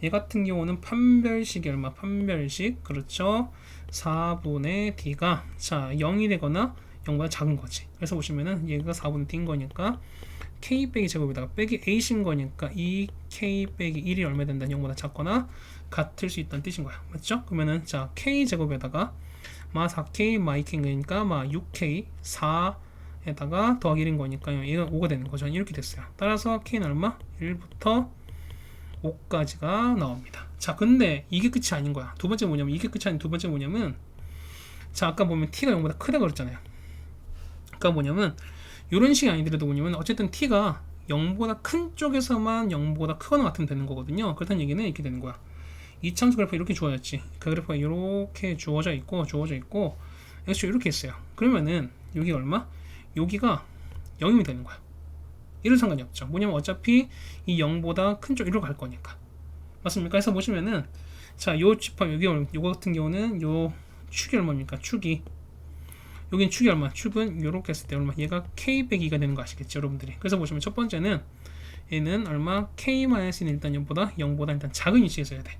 얘 같은 경우는 판별식이 얼마? 판별식, 그렇죠? 4분의 d가 자 0이 되거나 0보다 작은 거지. 그래서 보시면은 얘가 4분의 d인 거니까 k 빼기 제곱에다가 빼기 a신 거니까 2k 빼기 1이 얼마 된다? 0보다 작거나 같을 수 있다는 뜻인 거야. 맞죠? 그러면은 자 k 제곱에다가 마 4k 마 2k 그러니까 마 6k 4에다가 더하기 1인 거니까 얘가 5가 되는 거죠. 이렇게 됐어요. 따라서 k는 얼마? 1부터 5까지가 나옵니다. 자, 근데 이게 끝이 아닌 거야. 두 번째 뭐냐면 이게 끝이 아닌 두 번째 뭐냐면 자, 아까 보면 t가 0보다 크다고 그랬잖아요. 아까 뭐냐면 이런 식이 아니더라도 뭐냐면 어쨌든 t가 0보다 큰 쪽에서만 0보다 크거나 같으면 되는 거거든요. 그렇다는 얘기는 이렇게 되는 거야. 이 참수 그래프가 이렇게 주어졌지. 그 그래프가 이렇게 주어져 있고 역시 이렇게 있어요. 그러면은 여기 얼마? 여기가 0이면 되는 거야. 이런 상관이 없죠. 뭐냐면 어차피 이 0보다 큰 쪽으로 갈 거니까. 맞습니까? 그래서 보시면은 자, 요 집합 요거 같은 경우는 요 축이 얼마입니까? 축이 여긴 축이 얼마? 축은 요렇게 했을 때 얼마? 얘가 k-2가 되는 거 아시겠죠, 여러분들이? 그래서 보시면 첫 번째는 얘는 얼마? k-는 일단 0보다 일단 작은 위치에서 해야 돼.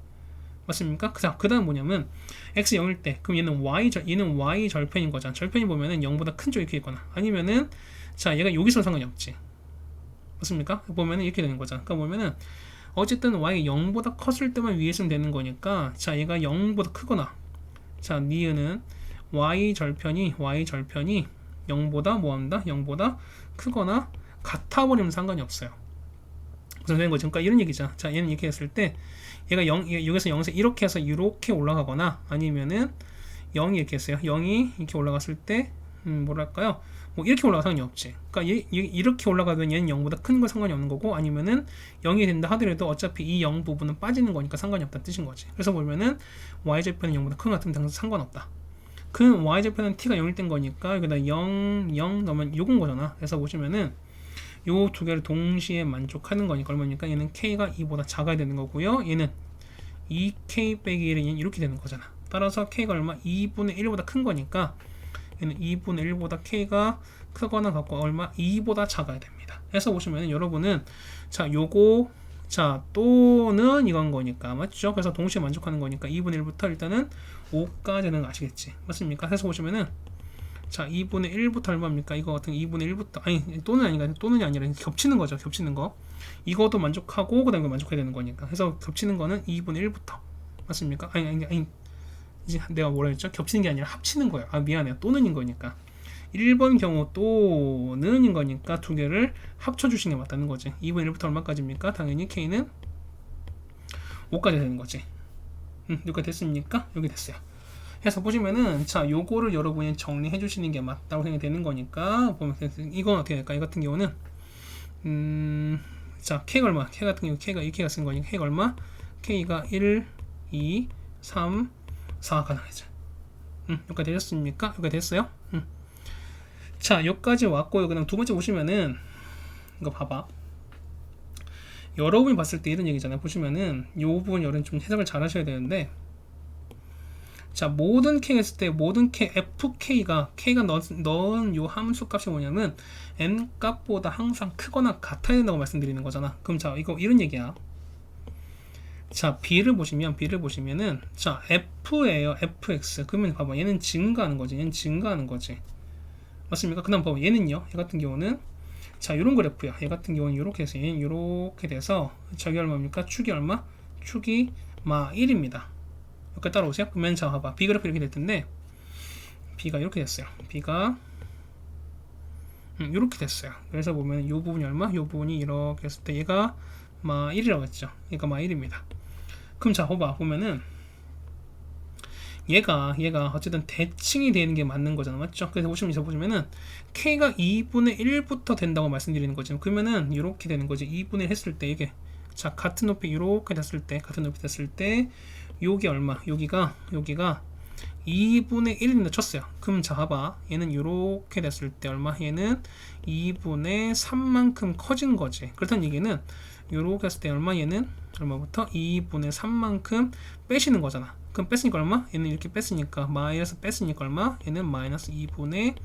맞습니까? 그 다음 뭐냐면 x 0일 때 그럼 얘는 y 절편인 거잖아. 절편이 보면은 0보다 큰 쪽이 이렇게 있거나 아니면은 자, 얘가 여기서 상관이 없지. 맞습니까? 보면은 이렇게 되는 거잖아. 그러니까 보면은 어쨌든 y가 0보다 컸을 때만 위에 있으면 되는 거니까 자, 얘가 0보다 크거나 자, 니은은 y 절편이 0보다 뭐한다? 0보다 크거나 같아 버리면 상관이 없어요. 무슨 되는 거죠? 그러니까 이런 얘기죠. 자, 얘는 이렇게 했을 때 얘가 여기서 0에서 이렇게 해서 이렇게 올라가거나 아니면은 0이 이렇게 했어요. 0이 이렇게 올라갔을 때 뭐랄까요? 뭐 이렇게 올라가 상관이 없지. 그러니까 이렇게 올라가면 얘는 0보다 큰 거 상관이 없는 거고 아니면은 0이 된다 하더라도 어차피 이 0 부분은 빠지는 거니까 상관이 없다는 뜻인 거지. 그래서 보면은 y절편은 0보다 큰 거 같으면 당연히 상관없다. 그 y절편은 t가 0일 땐 거니까 여기다 0 넣으면 요건 거잖아. 그래서 보시면은 요 두 개를 동시에 만족하는 거니까 얼마니까 얘는 k가 2보다 작아야 되는 거고요. 얘는 2k 빼기 1은 이렇게 되는 거잖아. 따라서 k가 얼마? 2분의 1보다 큰 거니까 얘는 2분의 1보다 k가 크거나 같고 얼마 2보다 작아야 됩니다. 해서 보시면 여러분은 자 요거 자 또는 이건 거니까 맞죠? 그래서 동시에 만족하는 거니까 2분의 1부터 일단은 5까지는 아시겠지 맞습니까? 해서 보시면은 자 2분의 1부터 얼마입니까? 이거 같은 2분의 1부터 아니 또는 아니가 또는이 아니라 겹치는 거죠. 겹치는 거 이것도 만족하고 그 다음에 만족해야 되는 거니까 해서 겹치는 거는 2분의 1부터 맞습니까? 아니 이제 내가 뭐라 했죠? 겹치는 게 아니라 합치는 거예요. 아 미안해요. 또는인 거니까 1번 경우 또는인 거니까 두 개를 합쳐주시는 게 맞다는 거지. 2분의 1부터 얼마까지입니까? 당연히 K는 5까지 되는 거지. 여기까지 됐습니까? 여기 됐어요. 해서 보시면은 자 요거를 여러분이 정리해 주시는 게 맞다고 생각이 되는 거니까 보면 이건 어떻게 될까? 이 같은 경우는 자 K가 얼마? K 같은 경우 K가 이 K가 쓴 거니까 K가 얼마? K가 1, 2, 3, 4가 가능하죠. 여기까지 되셨습니까? 여기까지 됐어요? 자 여기까지 왔고요. 그 다음 두 번째 보시면은 이거 봐봐. 여러분이 봤을 때 이런 얘기잖아요. 보시면은 요 부분 여러분 좀 해석을 잘 하셔야 되는데 자 모든 K 했을 때 모든 K FK가 K가 넣은 요 함수 값이 뭐냐면 N 값보다 항상 크거나 같아야 된다고 말씀드리는 거잖아. 그럼 자 이거 이런 얘기야. 자 B를 보시면은 자 F예요. FX 그러면 봐봐 얘는 증가하는 거지. 얘는 증가하는 거지. 맞습니까? 그 다음 봐봐 얘는요. 얘 같은 경우는 자 요런 그래프야. 얘 같은 경우는 요렇게 해서 얘는 요렇게 돼서 저기 얼마입니까? 축이 얼마? 축이 마 1입니다. 여기까지 따라오세요. 그러면 자 봐봐 B 그래프 이렇게 될 텐데 B가 이렇게 됐어요. B가 이렇게 됐어요. 그래서 보면 요 부분이 얼마? 요 부분이 이렇게 했을 때 얘가 마 1이라고 했죠. 얘가 마 1입니다. 그럼 자 봐봐 보면은 얘가 어쨌든 대칭이 되는 게 맞는 거잖아. 맞죠? 그래서 보시면은 K가 2분의 1부터 된다고 말씀드리는 거죠. 그러면은 이렇게 되는 거지. 2분의 1 했을 때 이게 자 같은 높이 이렇게 됐을 때 같은 높이 됐을 때 요게 얼마? 여기가 2분의 1인데 쳤어요. 그럼 자 봐봐 얘는 이렇게 됐을 때 얼마? 얘는 2분의 3만큼 커진 거지. 그렇다는 얘기는 이렇게 했을 때 얼마? 얘는 얼마부터? 2분의 3만큼 빼시는 거잖아. 그럼 뺐으니까 얼마? 얘는 이렇게 뺐으니까 마이너스 뺐으니까 얼마? 얘는 마이너스 2분의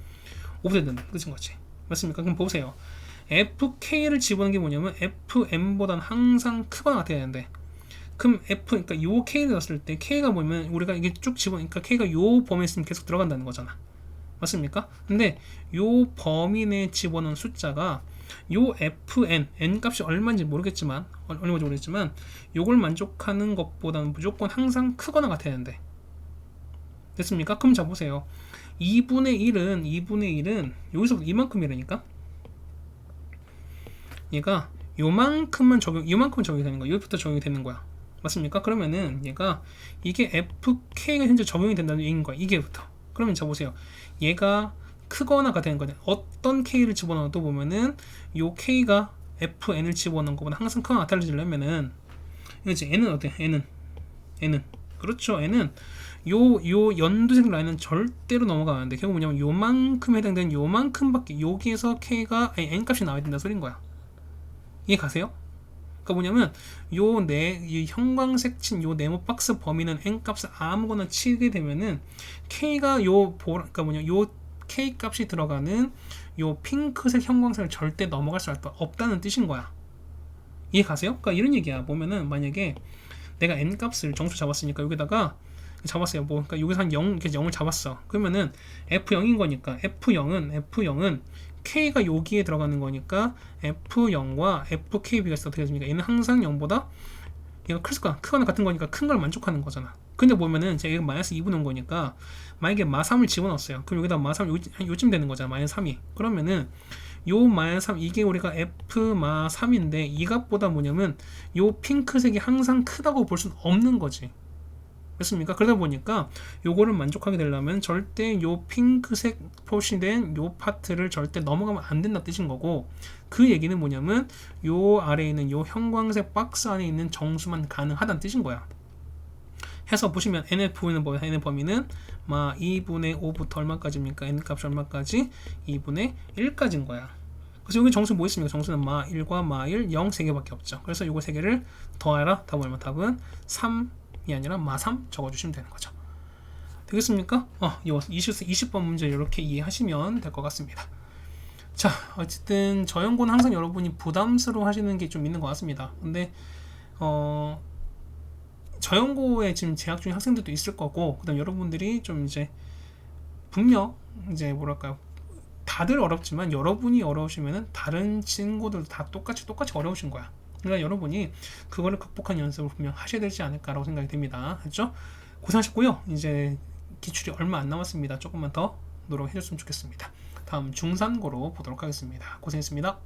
5가 되는 뜻인 거지. 맞습니까? 그럼 보세요. FK를 집어넣는 게 뭐냐면 FM보다는 항상 크거나 같아야 되는데 그럼 그러니까 요 K를 넣었을 때 K가 뭐냐면 우리가 이게 쭉 집어넣으니까 K가 요 범위에 있으면 계속 들어간다는 거잖아. 맞습니까? 근데 요 범위 내에 집어넣은 숫자가 요 FN, N 값이 얼마인지 모르겠지만 요걸 만족하는 것보다는 무조건 항상 크거나 같아야 되는데 됐습니까? 그럼 자 보세요. 2분의 1은 여기서부터 이만큼이라니까 얘가 요만큼만 적용이 되는 거야. 여기부터 적용이 되는 거야. 맞습니까? 그러면은 얘가 이게 FK가 현재 적용이 된다는 얘기인 거야. 이게부터. 그러면 자 보세요. 얘가 크거나 같다는 거냐. 어떤 K를 집어넣어도 보면은 요 K가 FN을 집어넣은 것보다 항상 크거나 같아지려면은 이거지. N은 어때? N은 그렇죠. N은 요 연두색 라인은 절대로 넘어가면 안 돼. 결국 뭐냐면 요만큼 해당되는 요만큼밖에 여기에서 K가 아니 N 값이 나와야 된다 소린 거야. 이해 가세요? 그러니까 뭐냐면 이 형광색 친 요 네모 박스 범위는 N 값을 아무거나 치게 되면은 K가 그러니까 요 K 값이 들어가는 요 핑크색 형광색을 절대 넘어갈 수 없다는 뜻인 거야. 이해 가세요? 그러니까 이런 얘기야. 보면은 만약에 내가 N 값을 정수 잡았으니까 여기다가 잡았어요. 그러니까 여기서 한 0, 이렇게 0을 잡았어. 그러면은 F0인 거니까 F0은 K가 여기에 들어가는 거니까 F0과 FK비가 어떻게 됩니까? 얘는 항상 0보다 얘가 크거나 같은 거니까 큰 걸 만족하는 거잖아. 근데 보면은 제가 마이너스 2분 온 거니까 만약에 마3을 집어넣었어요. 그럼 여기다 마3 요쯤 되는 거잖아. 마이너스 3이. 그러면은 요 마이너스 3 이게 우리가 F 마3인데 이 값보다 뭐냐면 요 핑크색이 항상 크다고 볼 수는 없는 거지. 그렇습니까? 그러다 보니까 요거를 만족하게 되려면 절대 요 핑크색 표시된 요 파트를 절대 넘어가면 안 된다 뜻인 거고 그 얘기는 뭐냐면 요 아래에 있는 요 형광색 박스 안에 있는 정수만 가능하다는 뜻인 거야. 해서 보시면 N의 범위는 마 2분의 5부터 얼마까지입니까? N 값이 얼마까지? 2분의 1까지인 거야. 그래서 여기 정수 뭐 있습니까? 정수는 마 1과 마 1, 0 3개밖에 없죠. 그래서 요거 3개를 더해라. 답은 얼마? 답은 3이 아니라 마3 적어주시면 되는 거죠. 되겠습니까? 요 20번 문제 이렇게 이해하시면 될 것 같습니다. 자, 어쨌든 저연고는 항상 여러분이 부담스러워 하시는 게 좀 있는 것 같습니다. 근데 어, 저연고에 지금 재학 중인 학생들도 있을 거고, 그다음 여러분들이 좀 이제 분명 이제 뭐랄까요, 다들 어렵지만 여러분이 어려우시면은 다른 친구들도 다 똑같이 어려우신 거야. 그러니까 여러분이 그거를 극복한 연습을 분명 하셔야 되지 않을까라고 생각이 듭니다. 그렇죠? 고생하셨고요. 이제 기출이 얼마 안 남았습니다. 조금만 더 노력해 줬으면 좋겠습니다. 다음 중산고로 보도록 하겠습니다. 고생했습니다.